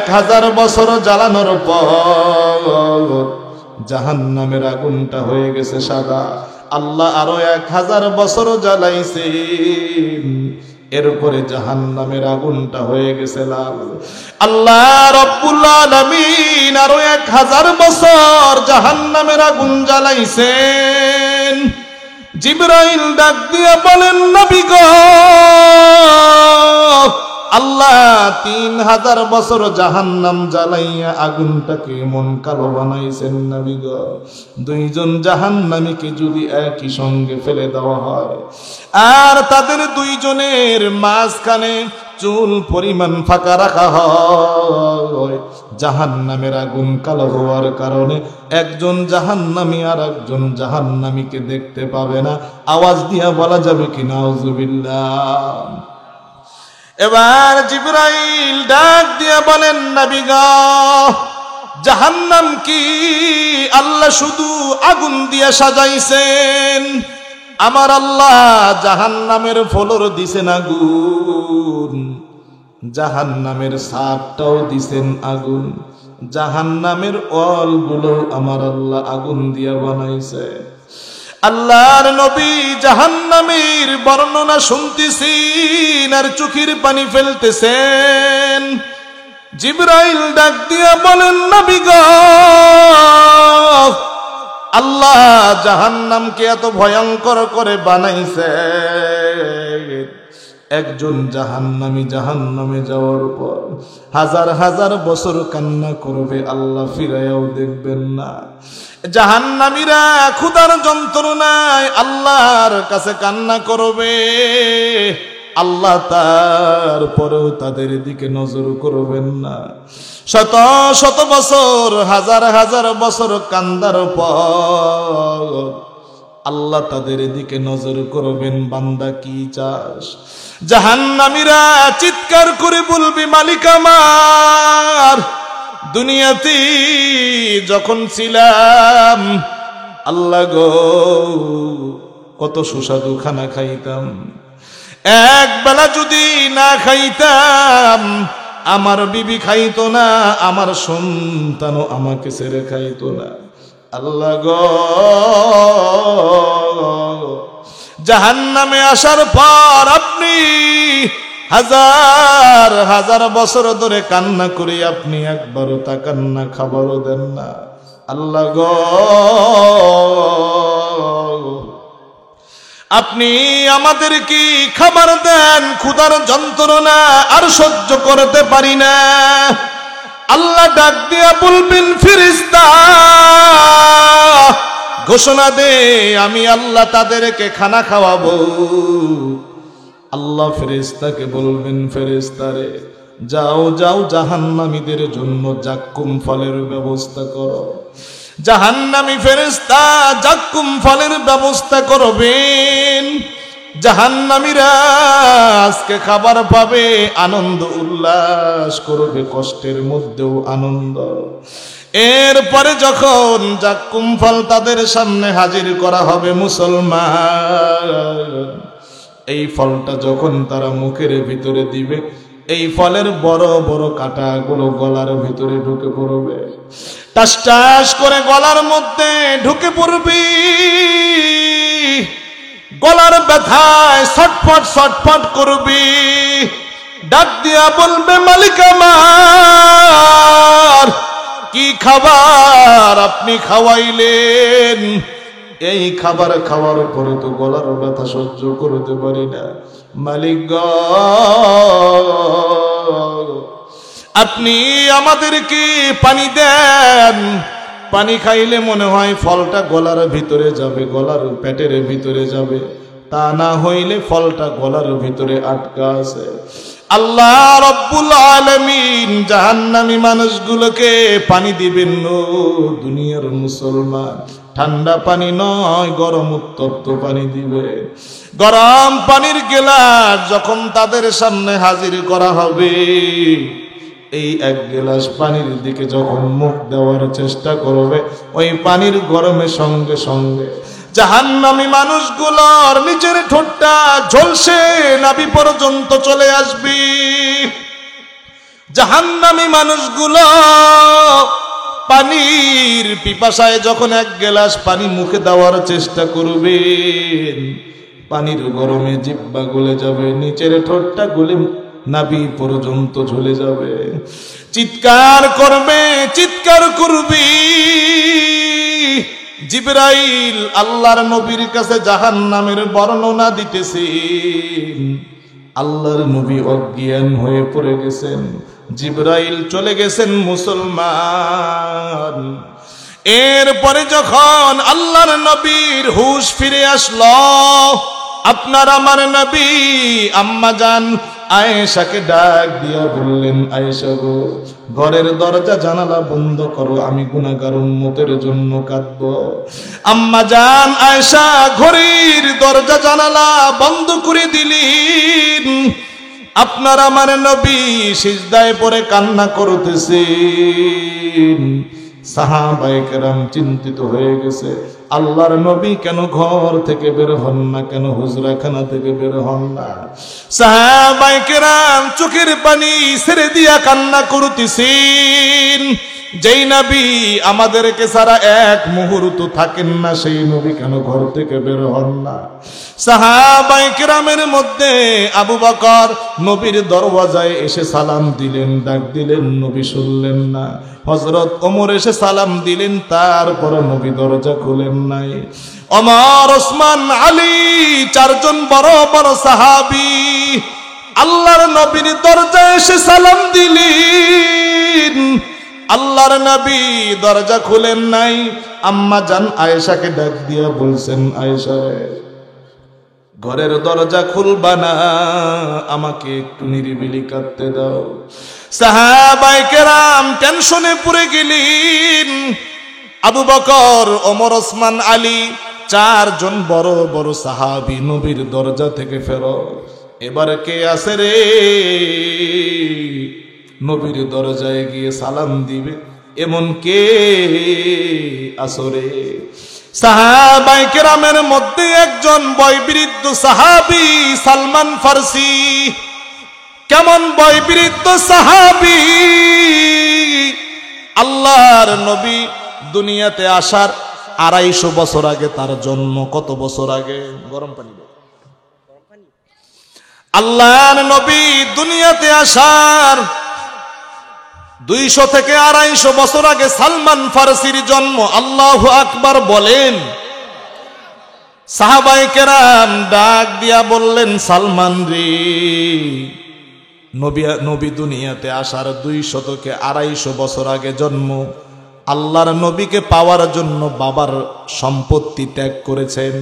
S1: 1000 বছর জ্বালানোর পর জাহান্নামের আগুনটা হয়ে গেছে সাদা। আল্লাহ আরো 1000 বছর জ্বালাইছেন, এরপরে জাহান্নামের আগুনটা হয়ে গেছে লাল। আল্লাহ রাব্বুল আলামিন আরো 1000 বছর জাহান্নামের আগুন জ্বালাইছেন। জিবরাইল ডাক দিয়া বলেন, নবী গো, আল্লাহ 3000 বছর জাহান্নাম জ্বালাইয়া আগুনটাকে এমন কালো বানাইছেন। নবী গো, 2 জন জাহান্নামীকে যদি একই সঙ্গে ফেলে দেওয়া হয় আর তাদের 2 জনের মাঝখানে চুল পরিমাণ ফাঁকা রাখা হয়, জাহান্নামের আগুন কালো হওয়ার কারণে একজন জাহান্নামী আর একজন জাহান্নামীকে দেখতে পাবে না। আওয়াজ দিয়া বলা যাবে কি নাউজুবিল্লাহ? এবার জিবরাইল ডাক দিয়া বলেন, নবী গো, জাহান্নাম কি আল্লাহ শুধু আগুন দিয়া সাজাইছেন? আমার আল্লাহ জাহান্নামের ফ্লোর দিছেন আগুন, জাহান্নামের ছাদটাও দিছেন আগুন, জাহান্নামের ওয়ালগুলো আমার আল্লাহ আগুন দিয়া বানাইছে। আল্লাহর নবী জাহান্নামের বর্ণনা শুনতেছেন আর চোখের পানি ফেলতেছেন। জিবরাইল ডাক দিয়া বলেন, নবী গো, আল্লাহ জাহান্নামকে এত ভয়ঙ্কর করে বানাইছে, একজন জাহান্নামী জাহান্নামে যাওয়ার পর 1000 বছর কান্না করবে, আল্লাহ ফিরাইয়াও দেখবেন না। জাহান্নামীরা ক্ষুধার যন্ত্রণায় আল্লাহর কাছে কান্না করবে, আল্লাহ তারপরেও তাদের দিকে নজর করবেন না। শত শত বছর, হাজার হাজার বছর কান্দার পর আল্লাহ তাদের দিকে নজর করবেন, বান্দা কি চাস? জাহান্নামীরা চিৎকার করে বলবে, মালিক আমার, দুনিয়াতে যখন ছিলাম আল্লাহ গো কত সুস্বাদু খানা খাইতাম, এক বেলা যদি না খাইতাম আমার বিবি খাইতো না, আমার সন্তানও আমাকে ছেড়ে খাইতো না। আল্লাহ গো, জাহান্নামে আসার পর আপনি হাজার হাজার বছর ধরে কান্না করে আপনি একবারও তা কান্না খাবারও দেন না। আল্লাহ গো, আপনি আমাদের কি খাবার দেন, ক্ষুধার যন্ত্রণা আর সহ্য করতে পারি না। আল্লাহ ডাক দিয়া বলবেন, ফেরেশতা ঘোষণা দে, আমি আল্লাহ তাদেরকে খানা খাওয়াবো। আল্লাহ ফেরেশতাকে বলবেন, ফেরেশতারে যাও যাও জাহান্নামীদের জন্য জাক্কুম ফলের ব্যবস্থা করো। জাহান্নামী ফেরেশতা জাক্কুম ফলের ব্যবস্থা করবেন। জাহান্নামীরা আজকে খাবার পাবে, আনন্দ উল্লাস করবে, কষ্টের মধ্যেও আনন্দ। এরপরে যখন জাক্কুম ফল তাদের সামনে হাজির করা হবে, মুসলমান এই ফলটা যখন তারা মুখের ভিতরে দিবে, এই ফলের বড় বড় কাঁটাগুলো গলার ভিতরে ঢুকে পড়বে, টাস টাস করে গলার মধ্যে ঢুকে পড়বে। গলার ব্যথায় ছটফট ছটফট করবে, ডাক দিয়া বলবে, মালিক আমার, কি খাবার আপনি খাওয়াইলেন? এই খাবার খাওয়ার পরে তো গলার ব্যথা সহ্য করতে পারি না। মালিক গো, আপনি আমাদেরকে পানি দেন, পানি খাইলে মনে হয় ফলটা গলার ভিতরে যাবে, গলার পেটের ভিতরে যাবে, তা না হইলে ফলটা গলার ভিতরে আটকা আছে। আল্লাহ রব্বুল আলামিন জাহান্নামী মানুষগুলোকে পানি দিবেন। দুনিয়ার মুসলমান ঠান্ডা পানি নয়, গরম উত্তপ্ত পানি দিবে। গরম পানির গেলাস যখন তাদের সামনে হাজির করা হবে, এই এক গ্লাস পানির দিকে যখন মুখ দেওয়ার চেষ্টা করবে, ওই পানির গরমে সঙ্গে সঙ্গে জাহান্নামী মানুষগুলোর নিচের ঠোঁটটা ঝলসে নাভি পর্যন্ত চলে আসবে। জাহান্নামী মানুষগুলো পানির পিপাসায় যখন এক গ্লাস পানি মুখে দেওয়ার চেষ্টা করবে, পানির গরমে জিহ্বা গলে যাবে, নিচের ঠোঁটটা গলে নাভি পর্যন্ত ঝুলে যাবে। চিৎকার করবে, চিৎকার করবে। জিবরাইল আল্লাহর নবীর কাছে জাহান্নামের বর্ণনা দিতেছেন। আল্লাহর নবী অজ্ঞান হয়ে পড়ে গেছেন, জিবরাইল চলে গেছেন মুসলমান। এরপরে যখন আল্লাহর নবীর হুশ ফিরে আসলো, আপনার আমার নবী আম্মা জান আয়েশাকে ডাক দিয়া বললেন, আয়েশা গো, ঘরের দরজা জানালা বন্ধ করো, আমি গুনাহগার উম্মতের জন্য কাঁদব। আম্মা জান আয়েশা ঘরের দরজা জানালা বন্ধ করে দিলেন। আপনার আমার নবী সিজদায় পড়ে কান্না করতেছেন। সাহাবায়ে কেরাম চিন্তিত হয়ে গেছে, আল্লাহর নবী কেন ঘর থেকে বের হন না, কেন হুজরাখানা থেকে বের হন না? সাহাবায়ে কেরাম চোখের পানি ছেড়ে দিয়া কান্না করতেছেন। যেই নবী আমাদেরকে সারা এক মুহূর্ত থাকেন না, সেই নবী কেন ঘর থেকে বের হন না? সাহাবায়ে কেরামের মধ্যে আবু বকর নবীর দরওয়াজায় এসে সালাম দিলেন, ডাক দিলেন, নবী শুনলেন না। হযরত ওমর এসে সালাম দিলেন, তারপর নবী দরজা খুলেন নাই। ওমর, ওসমান, আলী চারজন বড় বড় সাহাবী আল্লাহর নবীর দরজায় এসে সালাম দিলেন, আল্লাহর নবী দরজা খুলেন নাই। আম্মা জান আয়েশাকে ডাক দিয়া বলছেন, আয়েশা রে, ঘরের দরজা খুলবা না, আমাকে একটু নিরিবিলি কাঁদতে দাও। সাহাবায়ে কেরাম টেনশনে পড়ে গেলেন। আবু বকর, ওমর, ওসমান, আলী, চারজন বড় বড় সাহাবী নবীর দরজা থেকে ফেরত। এবার কে আছে রে নবীর দরজায় গিয়ে সালাম দিবে, এমন কে আসরে? সাহাবায়ে কেরামের মধ্যে একজন বয়বৃদ্ধ সাহাবী সালমান ফারসি। কেমন বয়বৃদ্ধ সাহাবী! আল্লাহর নবী দুনিয়াতে আসার 250 বছর আগে তার জন্ম। কত বছর আগে? গরম পানি। আল্লাহর নবী দুনিয়াতে আসার 200 থেকে 250 বছর আগে সালমান ফারসির জন্ম। আল্লাহু আকবার বলেন। সাহাবায়ে কেরাম ডাক দিয়া বললেন, সালমান রে, নবী দুনিয়াতে আসার 200 থেকে 250 বছর আগে জন্ম। আল্লাহর নবীকে পাওয়ার জন্য বাবার সম্পত্তি ত্যাগ করেছেন,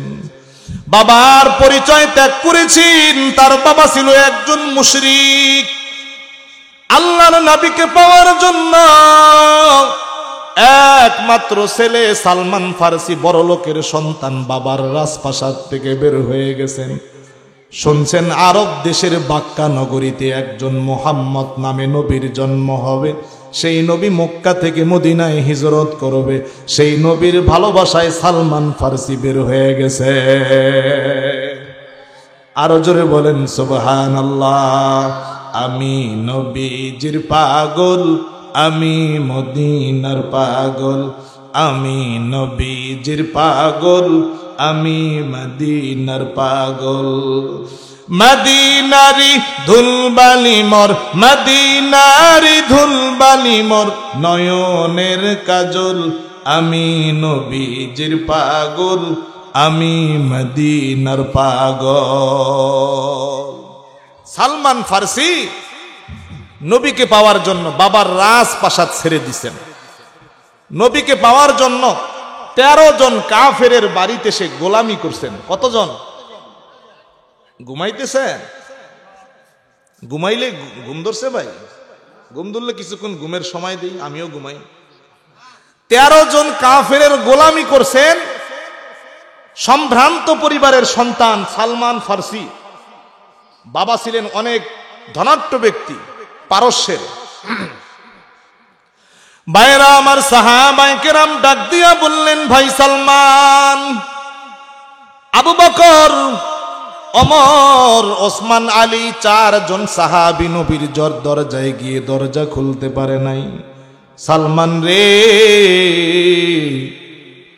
S1: বাবার পরিচয় ত্যাগ করেছেন। তার বাবা ছিল একজন মুশরিক। আল্লাহর নবীকে পাওয়ার জন্য একমাত্র ছেলে সালমান ফারসি, বড় লোকের সন্তান, বাবার রাজপ্রাসাদ থেকে বের হয়ে গেছেন। শুনছেন আরব দেশের বাক্কা নগরীতে একজন মুহাম্মদ নামে নবীর জন্ম হবে। সেই নবী মক্কা থেকে মদিনায় হিজরত করবে। সেই নবীর ভালোবাসায় সালমান ফারসি বের হয়ে গেছে। আরো জোরে বলেন সুবহানাল্লাহ। আমি নবীজির পাগল, আমি মদিনার পাগল, আমি নবীজির পাগল, আমি মদিনার পাগল। মদিনারি ধুলবালি মোর, মদিনারি ধুলবালি মোর, নয়নের কাজল, আমি নবীজির পাগল, আমি মদিনার পাগল। সালমান ফারসি নবীকে পাওয়ার জন্য বাবার রাজপ্রাসাদ ছেড়ে দিছেন। নবীকে পাওয়ার জন্য 13 জন কাফেরের বাড়িতে সে গোলামি করছেন। কতজন? ঘুমাইতেছেন? ঘুমাইলে ঘুম ধরছে ভাই? ঘুম ধরলে কিছুক্ষণ ঘুমের সময় দিই, আমিও ঘুমাই। 13 জন কাফেরের গোলামি করছেন। সম্ভ্রান্ত পরিবারের সন্তান সালমান ফারসি। বাবা ছিলেন অনেক ধনাঢ্য ব্যক্তি, পারস্যের। ভাইরা আমার, সাহাবায়ে কেরাম ডাক দিয়া বললেন, ভাই সালমান, আবু বকর, ওমর, ওসমান, আলী, 4 জন সাহাবী নবীর দরজায় গিয়ে দরজা খুলতে পারে নাই। সালমান রে,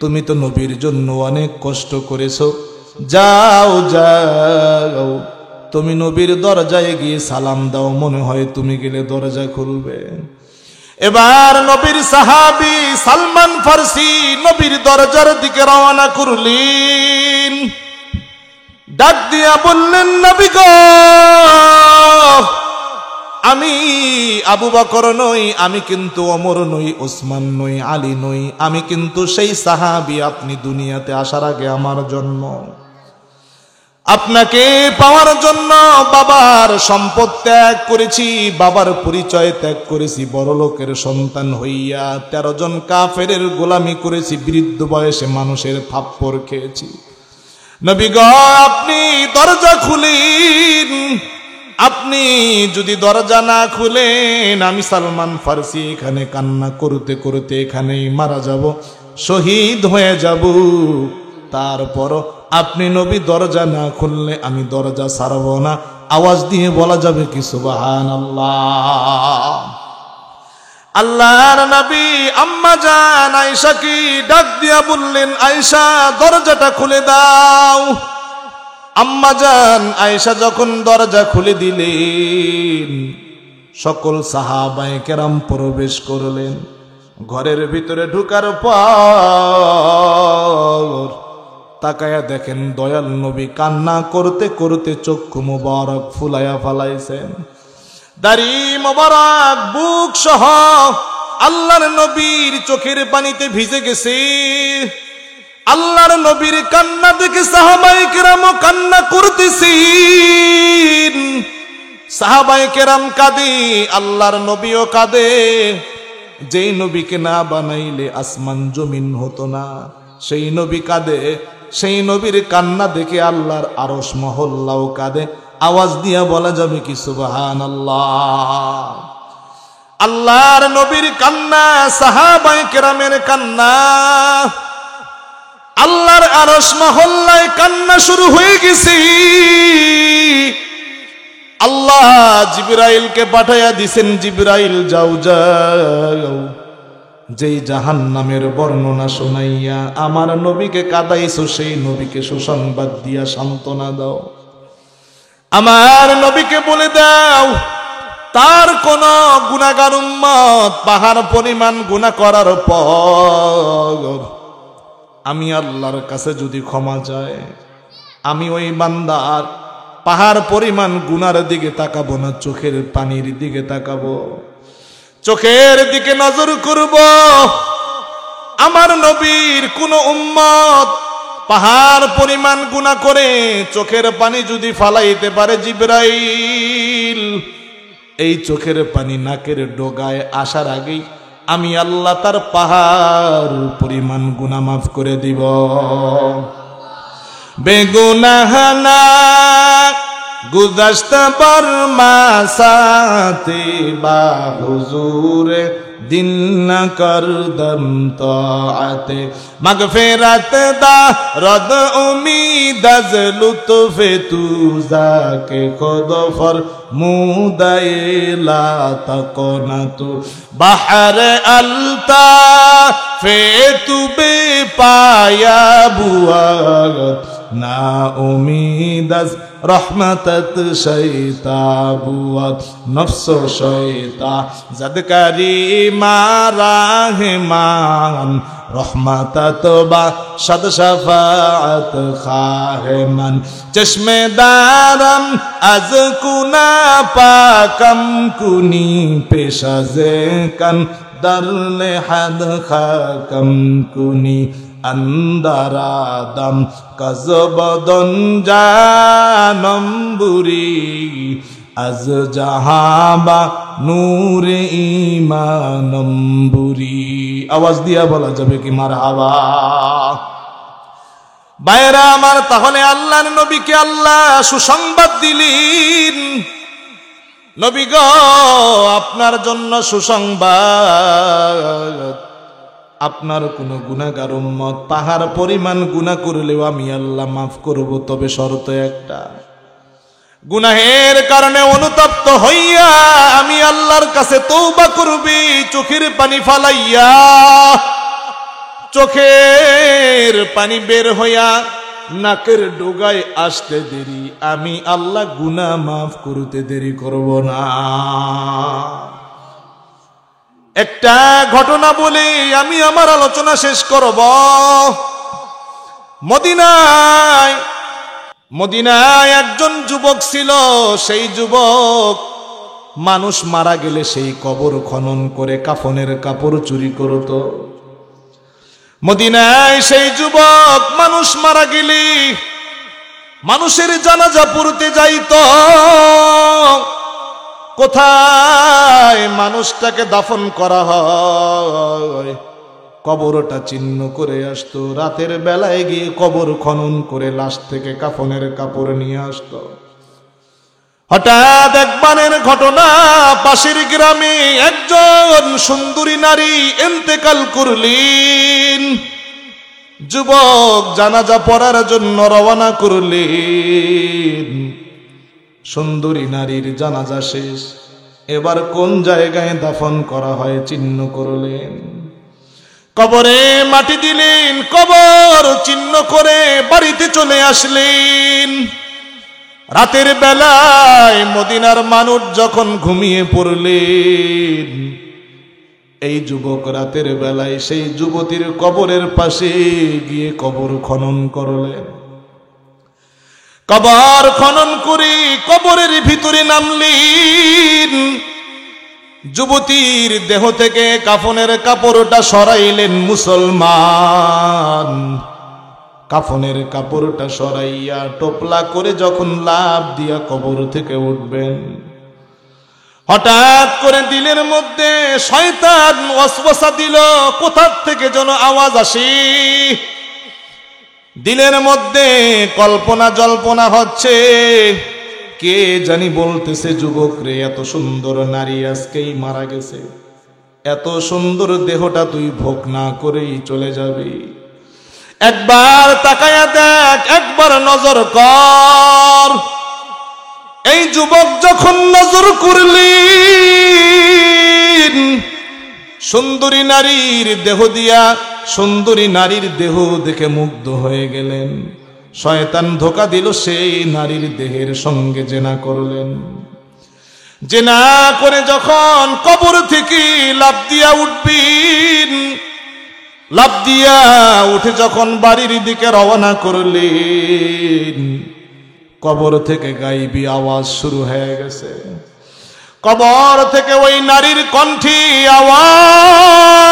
S1: তুমি তো নবীর জন্য অনেক কষ্ট করেছো, যাও যাও, তুমি নবীর দরজায় গিয়ে সালাম দাও, মনে হয় তুমি গেলে দরজা খুলবে। এবার নবীর সাহাবী সালমান ফারসি নবীর দরজার দিকে রওনা করলেন। ডাক দিয়া বললেন, নবী গো, আমি আবু বকর নই, আমি কিন্তু ওমর নই, ওসমান নই, আলী নই, আমি কিন্তু সেই সাহাবী আপনি দুনিয়াতে আসার আগে আমার জন্ম। আপনাকে পাওয়ার জন্য বাবার সম্পদ ত্যাগ করেছি, বাবার পরিচয় ত্যাগ করেছি, বড় লোকের সন্তান হইয়া 13 জন কাফেরের গোলামি করেছি, বৃদ্ধ বয়সে মানুষের থাপ্পড় খেয়েছি। নবী গো, আপনি দরজা খুলেন। আপনি যদি দরজা না খুলেন, আমি সালমান ফারসি এখানে কান্না করতে করতে এখানেই মারা যাব, শহীদ হয়ে যাব। তারপর আপনি নবী দরজা না খুললে আমি দরজা ছাড়ব না। আওয়াজ দিয়ে বলা যাবে কি সুবহানাল্লাহ? আল্লাহর নবী আম্মা জান আয়েশাকে ডাক দিয়া বললেন, আয়েশা, দরজাটা খুলে দাও। আম্মা জান আয়েশা যখন দরজা খুলে দিলেন, সকল সাহাবায়ে কেরাম প্রবেশ করলেন। ঘরের ভিতরে ঢুকার পর তাকায়া দেখেন দয়াল নবী কান্না করতে করতে চক্ষু মুবারক ফুলাইয়া ফালাইছেন। দাড়ি মুবারক বুক সহ আল্লাহর নবীর চোখের পানিতে ভিজে গেছে। আল্লাহর নবীর কান্না দেখে সাহাবায়ে কেরাম কান্না করতেছেন। সাহাবায়ে কেরাম কাঁদে, আল্লাহর নবীও কাঁদে। যেই নবীকে না বানাইলে আসমান জমিন হতো না, সেই নবী কাঁদে। সেই নবীর কান্না দেখে আল্লাহর আরশ মহল্লাও কাঁদে। আওয়াজ দিয়া বলা যাবে কি সুবহানাল্লাহ। আল্লাহর নবীর কান্না, সাহাবায়ে কেরামের কান্না, আল্লাহর আরশ মহল্লায় কান্না শুরু হয়ে গেছে। আল্লাহ জিবরাইলকে পাঠাইয়া দিছেন, জিবরাইল যাও যাও, যেই জাহান্নামের বর্ণনা শোনাইয়া আমার নবীকে কাঁদাইছো, সেই নবীকে সুসংবাদ দিয়া সান্ত্বনা দাও। আমার নবীকে বলে দাও, তার কোন গুনাহগার উম্মত পাহাড় পরিমাণ গুনাহ করার পর আমি আল্লাহর কাছে যদি ক্ষমা চায়, আমি ওই বান্দার পাহাড় পরিমাণ গুনার দিকে তাকাবো না, চোখের পানির দিকে তাকাবো, চোখের দিকে নজর করব। আমার নবীর কোন উম্মত পাহাড় পরিমাণ গুনাহ করে চোখের পানি যদি ফালাইতে পারে, জিবরাইল এই চোখের পানি নাকের ডগায় আসার আগেই আমি আল্লাহ তার পাহাড় পরিমাণ গুনাহ মাফ করে দিব। বেগুনাহ না গুজশত पर मासाते बा हुजूर दिल न कर दम ताअते मगफिरत दा रद उम्मीद अज लुत्फ तू जाके खुद फर मुदाए ला तकोना तू बहर अलता फे तू बे पाया बुआ ना उम्मीद रहमतत शैता बुआत नफ्स शैता जदकरी माराहमान रहमतत बा शद शफाअत खाहमन चश्मे दारम अज कुना पाकम कुनी पेशाजे कन दरले हद खाकम कुनी अंदरादम कजबदन जानम्बुरी अज जहाबा नूर ईमानम्बुरी। आवाज दिया बोला যাবে কি মারহাবা। বাইরা আমার, তাহলে আল্লাহর নবীকে আল্লাহ সুসংবাদ দিলেন, নবী গো আপনার জন্য সুসংবাদ, আপনার কোন গুনাহগার উম্মত পাহাড় পরিমাণ গুনাহ করলেও আমি আল্লাহ মাফ করব, তবে শর্ত একটা, গুনাহের কারণে অনুতপ্ত হইয়া আমি আল্লাহর কাছে তওবা করবি, চোখের পানি ফালাইয়া, চোখের পানি বের হইয়া নাকের ডগায় আসতে দেরি, আমি আল্লাহ গুনাহ মাফ করতে দেরি করব না। একটা ঘটনা বলে আমি আমার আলোচনা শেষ করব। মদিনায় একজন যুবক ছিল। সেই যুবক মানুষ মারা গেলে সেই কবর খনন করে কাফনের কাপড় চুরি করত। মদিনায় সেই যুবক মানুষ মারা গেলে মানুষের জানাজা পড়তে যাইত। কোথায় মানুষটাকে দাফন করা হয় কবরটা চিহ্ন করে আসতো। রাতের বেলায় গিয়ে কবর খনন করে লাশ থেকে কাফনের কাপড় নিয়ে আসতো। হঠাৎ একবারের ঘটনা, পাশের গ্রামে একজন সুন্দরী নারী ইন্তেকাল করলেন। যুবক জানাজা পড়ার জন্য রওনা করলেন। সুন্দরী নারীর জানাজা শেষ, এবার কোন জায়গায় দাফন করা হয় চিহ্ন করলেন। কবরে মাটি দিলেন, কবর চিহ্ন করে বাড়িতে চলে আসলেন। রাতের বেলায় মদিনার মানুষ যখন ঘুমিয়ে পড়লেন, এই যুবক রাতের বেলায় সেই যুবতীর কবরের পাশে গিয়ে কবর খনন করলেন। কবর খনন করে কবরের ভিতরে নামলেন। যুবতীর দেহ থেকে কাফনের কাপড়টা সরাইলেন মুসলমান। কাফনের কাপড়টা সরাইয়া টোপলা করে যখন লাফ দিয়া কবর থেকে উঠবেন, হঠাৎ করে দিলের মধ্যে শয়তান ওয়াসওয়াসা দিল, কোথা থেকে যেন আওয়াজ আসে। দিলের মধ্যে কল্পনা জল্পনা হচ্ছে, কে জানি বলতেছে, যুবক রে, এত সুন্দর নারী আজকেই মারা গেছে, এত সুন্দর দেহটা তুই ভোগ না করেই চলে যাবি। একবার তাকায়া দেখ, একবার নজর কর। এই যুবক যখন নজর করলেন, সুন্দরী নারীর দেহ দিয়া, সুন্দরী নারীর দেহ দেখে মুগ্ধ হয়ে গেলেন। শয়তান ধোঁকা দিল, সেই নারীর দেহের সঙ্গে জেনা করলেন। জেনা করে যখন কবর থেকে লাফ দিয়া উঠবেন, লাফ দিয়া উঠে যখন বাড়ির দিকে রওনা করলেন, কবর থেকে গায়েবী আওয়াজ শুরু হয়ে গেছে। কবর থেকে ওই নারীর কণ্ঠে আওয়াজ,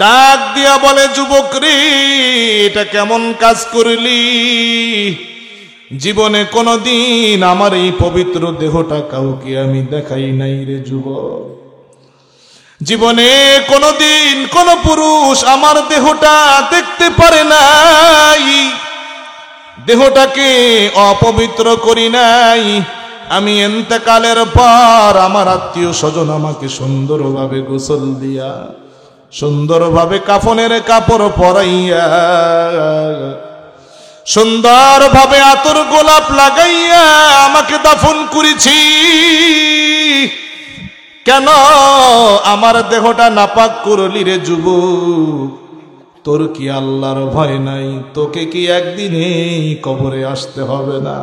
S1: ডাক দিয়া বলে, যুবক রে, এটা কেমন কাজ করলি? জীবনে কোনদিন আমার এই পবিত্র দেহটা কাউকে আমি দেখাই নাই রে যুবক। জীবনে কোনদিন কোন পুরুষ আমার দেহটা দেখতে পারে নাই, দেহটাকে অপবিত্র করি নাই। আমি ইন্তেকালের পর আমার আত্মীয় স্বজন আমাকে সুন্দরভাবে গোসল দিয়া, সুন্দরভাবে কাফনের কাপড় পরাইয়া, সুন্দরভাবে আতর গোলাপ লাগাইয়া আমাকে দাফন করেছি। কেন আমার দেহটা নাপাক করলি রে যুবক? তোর কি আল্লাহর ভয় নাই? তোকে কি একদিনেই কবরে আসতে হবে না?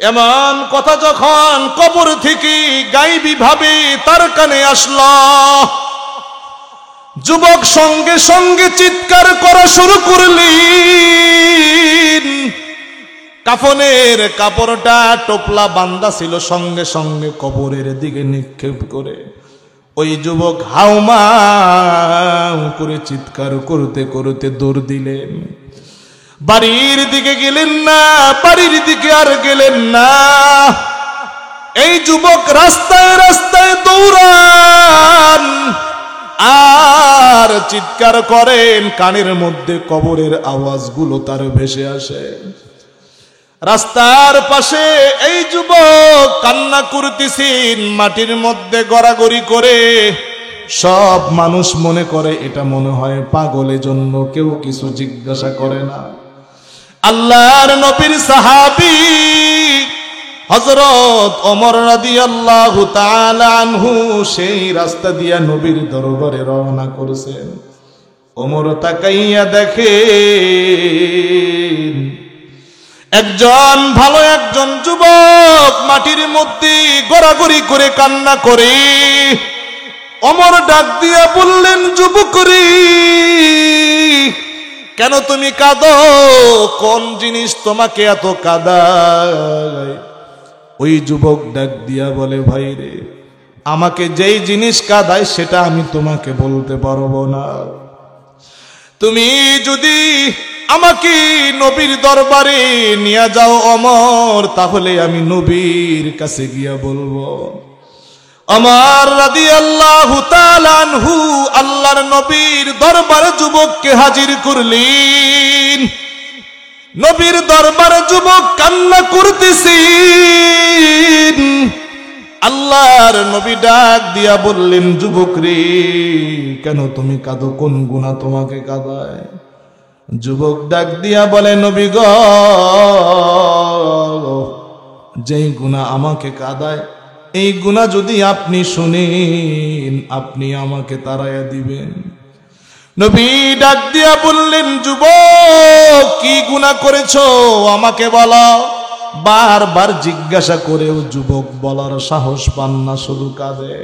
S1: এমন কথা যখন কবর থেকে গায়েবী ভাবে তার কানে আসলো, যুবক সঙ্গে সঙ্গে চিৎকার করা শুরু করলেন। কাফনের কাপড়টা টোপলা বান্দা ছিল, সঙ্গে সঙ্গে কবরের দিকে নিক্ষেপ করে ওই যুবক হাউমাউ করে চিৎকার করতে করতে দৌড় দিলেন। বাড়ির দিকে গেলেন না, বাড়ির দিকে আর গেলেন না। এই যুবক রাস্তায় রাস্তায় দৌড়ান আর চিৎকার করেন, কানের মধ্যে কবরের আওয়াজগুলো তার ভেসে আসে। রাস্তার পাশে এই যুবক কান্না করতেছেন, মাটির মধ্যে গড়াগড়ি করে। সব মানুষ মনে করে এটা মনে হয় পাগলের জন্য, কেউ কিছু জিজ্ঞাসা করে না। আল্লাহর নবীর সাহাবী হযরত ওমর রাদিয়াল্লাহু তাআলা আনহু সেই রাস্তা দিয়া নবীর দরবারে রওনা করেছেন। ওমর তাকাইয়া দেখেন একজন ভালো একজন যুবক মাটির মধ্যে গড়াগড়ি করে কান্না করে। ওমর ডাক দিয়া বললেন, যুবক রে, কেন তুমি কাঁদো? কোন জিনিস তোমাকে এত কাঁদায়? ওই যুবক ডাক দিয়া বলে, ভাই রে, আমাকে যেই জিনিস কাঁদায় সেটা আমি তোমাকে বলতে পারবো না। তুমি যদি আমাকে নবীর দরবারে নিয়ে যাও ওমর, তাহলে আমি নবীর কাছে গিয়া বলবো। ওমর রাদিয়াল্লাহু তাআলা আনহু আল্লাহর নবীর দরবারে যুবককে হাজির করলেন। নবীর দরবারে যুবক কান্না করতেছেন। আল্লাহর নবী ডাক দিয়া বললেন, যুবক রে, কেন তুমি কাঁদো? কোন গুনাহ তোমাকে কাঁদায়? যুবক ডাক দিয়া বলে, নবী গো, যেই গুনাহ আমাকে কাঁদায়, এই গুনাহ যদি আপনি শুনেন, আপনি আমাকে তাড়াইয়া দিবেন। নবী ডাক দিয়া বললেন, যুবক, কি গুনাহ করেছো আমাকে বলো। বারবার জিজ্ঞাসা করেও যুবক বলার সাহস পান না, শুধু কাঁদে।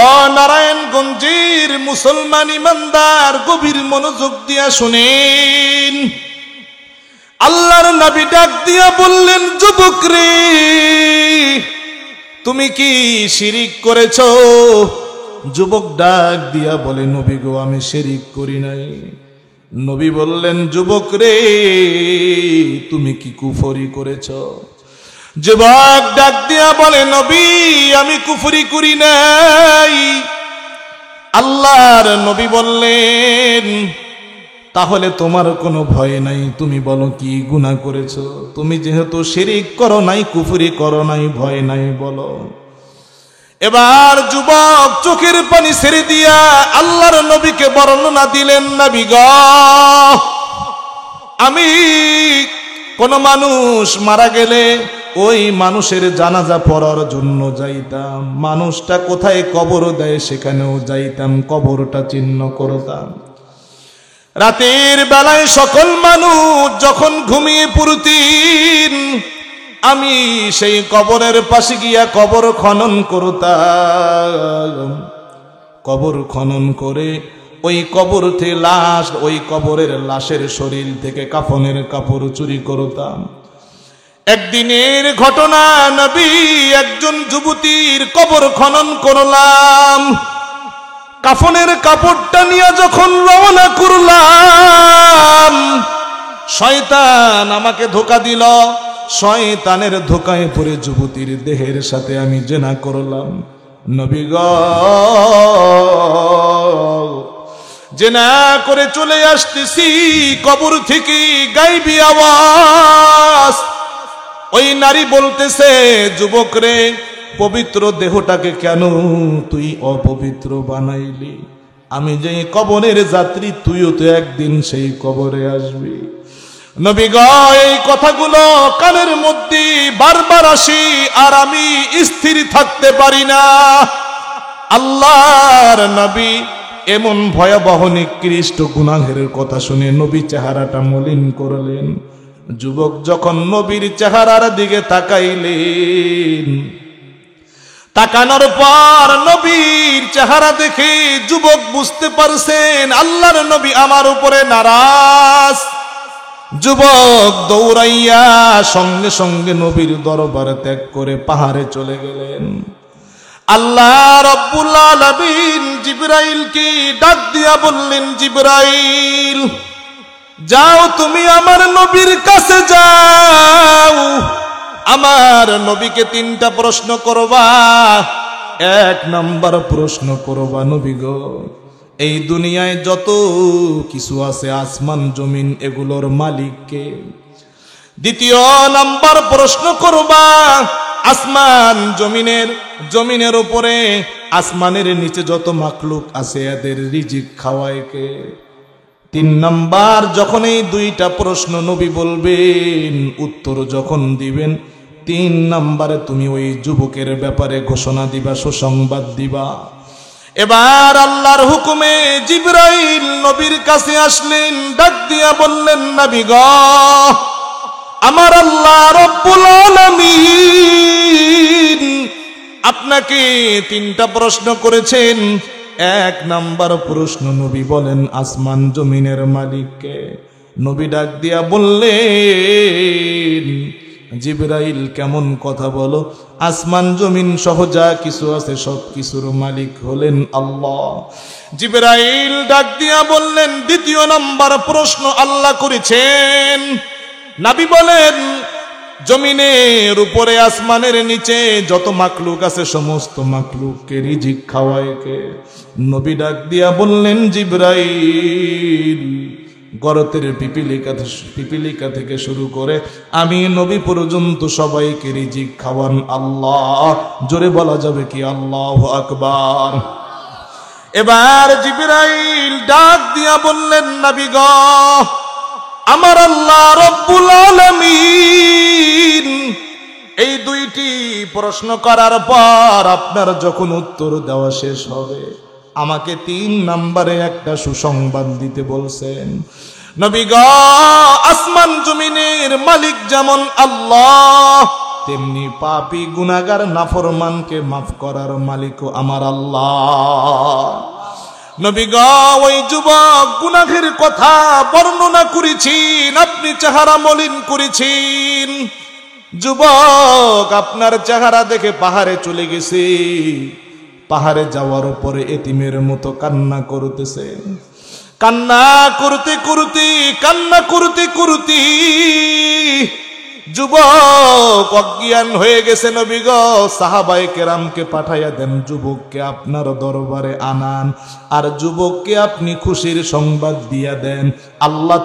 S1: ও নারায়ণগঞ্জের মুসলমান ইমানদার, গভীর মনোযোগ দিয়া শুনেন। আল্লাহর নবী ডাক দিয়া বললেন, যুবক রে, তুমি কি শিরিক করেছ? যুবক ডাক দিয়া বলে, নবী গো, আমি শিরিক করি নাই। নবী বললেন, যুবক রে, তুমি কি কুফরি করেছ? যুবক ডাক দিয়া বলে, নবী, আমি কুফরি করি নাই। আল্লাহর নবী বললেন, তাহলে তোমার কোনো ভয় নাই, তুমি বলো কি গুনাহ করেছো? তুমি যেহেতু শিরিক করো নাই, কুফরি করো নাই, ভয় নাই, বলো। এবার যুবক চোখের পানি ছেড়ে দিয়া আল্লাহর নবীকে বর্ণনা দিলেন, নবী গো, আমি কোন মানুষ মারা গেলে ওই মানুষের জানাজা পড়ার জন্য যাইতাম। মানুষটা কোথায় কবর দেয় সেখানেও যাইতাম, কবরটা চিহ্ন করতাম। রাতের বেলায় সকল মানুষ যখন ঘুমিয়ে পড়তেন, আমি সেই কবরের পাশে গিয়া কবর খনন করতাম। কবর খনন করে ওই কবর থেকে লাশ, ওই কবরের লাশের শরীর থেকে কাফনের কাপড় চুরি করতাম। একদিনের ঘটনা, নবী, একজন যুবতীর কবর খনন করলাম। কাফনের কাপড়টা নিয়ে যখন রওনা করলাম, শয়তান আমাকে ধোঁকা দিল। শয়তানের ধোঁকায় পড়ে যুবতীর দেহের সাথে আমি জিনা করলাম। নবী গো, জিনা করে চলে আসতেছি, কবর থেকে গায়বী আওয়াজ। ওই নারী বলতেছে, যুবক রে, পবিত্র দেহটাকে কেন তুই অপবিত্র বানাইলি? আমি যে কবরের যাত্রী, তুইও তো একদিন সেই কবরে আসবি। নবী গো, এই কথাগুলো কানের মধ্যে বারবার আসি, আর আমি স্থির থাকতে পারি না। আল্লাহর নবী এমন ভয়াবহ নিকৃষ্ট গুনাহের কথা শুনে নবী চেহারাটা মলিন করলেন। যুবক যখন নবীর চেহারার দিকে তাকাইলেন, তাকানোর পর নবীর চেহারা দেখে যুবক বুঝতে পারছেন আল্লাহর নবী আমার উপরে নারাজ। যুবক দৌড়াইয়া সঙ্গে সঙ্গে নবীর দরবার ত্যাগ করে পাহাড়ে চলে গেলেন। আল্লাহ রাব্বুল আলামিন জিবরাইলকে ডাক দিয়া বললেন, জিবরাইল, যাও, তুমি আমার নবীর কাছে যাও, আমার নবীকে 3টা প্রশ্ন করবা। 1 নাম্বার প্রশ্ন করবা, নবী গো, এই দুনিয়ায় যত কিছু আছে, আসমান জমিন, এগুলোর মালিক কে? 2 নাম্বার প্রশ্ন করবা, আসমান জমিনের উপরে, আসমানের নিচে যত মাখলুক আছে, এদের রিজিক খাওয়ায় কে? 3 নাম্বার যখন এই 2টা প্রশ্ন নবী বলবেন, উত্তর যখন দিবেন, 3 নাম্বারে তুমি ওই যুবকের ব্যাপারে ঘোষণা দিবা, সুসংবাদ দিবা। এবার আল্লাহর হুকুমে জিবরাইল নবীর কাছে আসলেন, ডাক দিয়া বললেন, নবী গো, আমার আল্লাহ রব্বুল আলামিন আপনাকে 3টা প্রশ্ন করেছেন। 1 নাম্বার প্রশ্ন, নবী বলেন, আসমান জমিনের মালিককে? নবী ডাক দিয়া বললেন, জিবরাইল, কেমন কথা বলো? আসমান জমিন সহ যা কিছু আছে সব কিছুর মালিক হলেন আল্লাহ। জিবরাইল ডাক দিয়া বললেন, 2 নাম্বার প্রশ্ন আল্লাহ করেছেন। নবী বলেন, জমিনের উপরে, আসমানের নিচে যত মাখলুক আছে, সমস্ত মাখলুককে রিজিক খাওয়ায় কে? নবী ডাক দিয়া বললেন, জিবরাইল, গর্তের পিপিলিকা থেকে শুরু করে আমি নবী পর্যন্ত সবাইকে রিজিক খাওয়ান আল্লাহ। জোরে বলা যাবে কি আল্লাহু আকবার? এবার জিবরাইল ডাক দিয়া বললেন, নবী গো, আমার আল্লাহ রব্বুল আলামিন এই 2টি প্রশ্ন করার পর আপনার যখন উত্তর দেওয়া শেষ হবে, আমাকে 3 নাম্বারে একটা সুসংবাদ দিতে বলছেন। নবী গো, আসমান জমিনের মালিক যেমন আল্লাহ, তেমনি পাপী গুনাহগার নাফরমানকে মাফ করার মালিকও আমার আল্লাহ। নবী গো, ওই যুবক গুনাহের কথা বর্ণনা করেছেন, আপনি চেহারা মলিন করেছেন। যুবক আপনার চেহারা দেখে পাহাড়ে চলে গেছে, পাহাড়ে যাওয়ার পরে এতিমের মতো কান্না করতেছে, কান্না করতে করতে যুবক অজ্ঞান হয়ে গেছে। নবী গো, সাহাবায়ে কেরামকে পাঠাইয়া দেন, যুবককে আপনার দরবারে আনান, আর যুবককে আপনি খুশির সংবাদ দিয়া দেন, আল্লাহ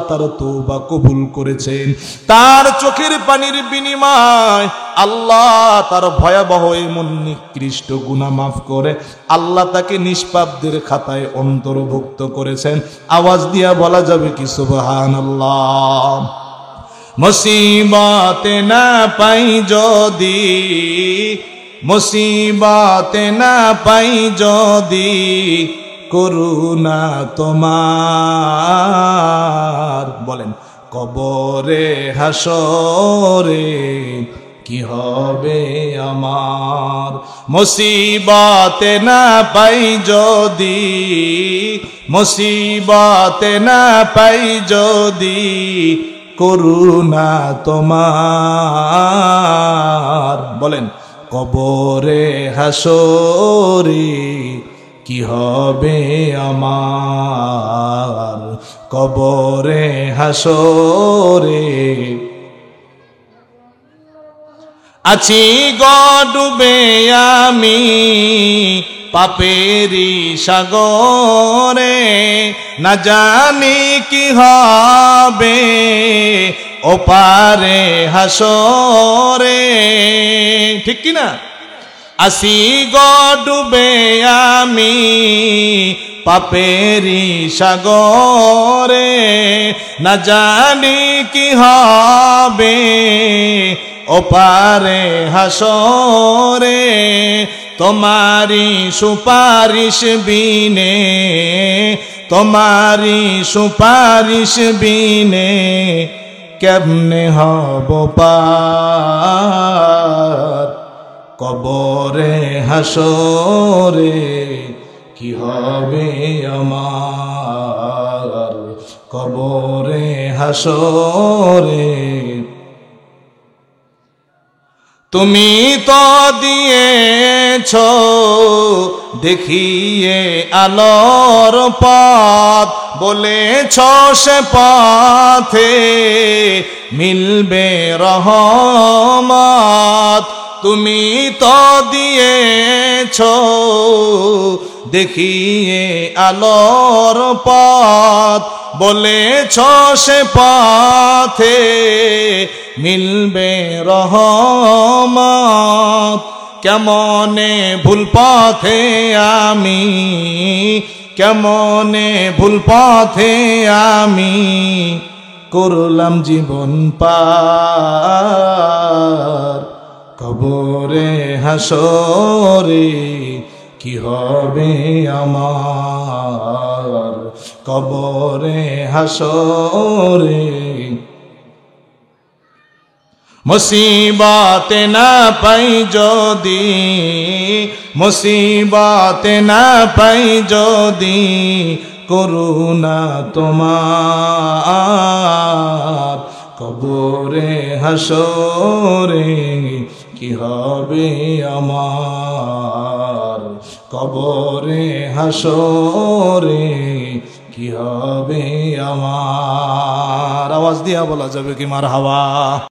S1: তার তওবা কবুল করেছেন। তার চোখের পানির বিনিময় আল্লাহ তার ভয়াবহ এমন নিকৃষ্ট গুনাহ মাফ করে আল্লাহ তাকে নিষ্পাপদের খাতায় অন্তর্ভুক্ত করেছেন। আওয়াজ দিয়া বলা যাবে কি সুবহানাল্লাহ। মুসিবতে না পাই যদি, মুসিবতে না পাই যদি, করুণা তোমার, বলেন কবরে হাসরে কি হবে আমার। মুসিবতে না পাই যদি, মুসিবতে না পাই যদি, করুণা তোমার, বলেন কবরে হাসরে কি হবে আমার। কবরে হাসরে আছি গো ডুবে আমি পাপেরি সাগরে, না জানি কি হবে ওপারে হাসরে, ঠিক কি না? আসি গো ডুবে আমি পাপেরি সাগরে, না জানি কি হবে ওপারে হাসরে। তোমারি সুপারিশ বিনে, তোমারি সুপারিশ বিনে কেমনে হব পার। কবরে হাসরে কি হবে আমার। কবরে হাসরে তুমি তো দিয়েছ দেখিয়ে আলোর পথ, বলেছ সে পথে মিলবে রহমত। তুমি তো দিয়েছ দেখিয়ে আলোর পথ, বলেছ সে পথে মিলবে রহমত। কেমনে ভুল পথে আমি, কেমনে ভুল পথে আমি করলাম জীবন পার। কবরে হাসরে কি হবে আমার। কবরে হাসরে মুসিবতে না পাই যদি, মুসিবতে না পাই যদি, করুণা তোমার। কবরে হাসরে কি হবে আমার। কবরে হাসরে কি হবে আমার। আওয়াজ দিয়া বলা যাবে কি মারহাবা।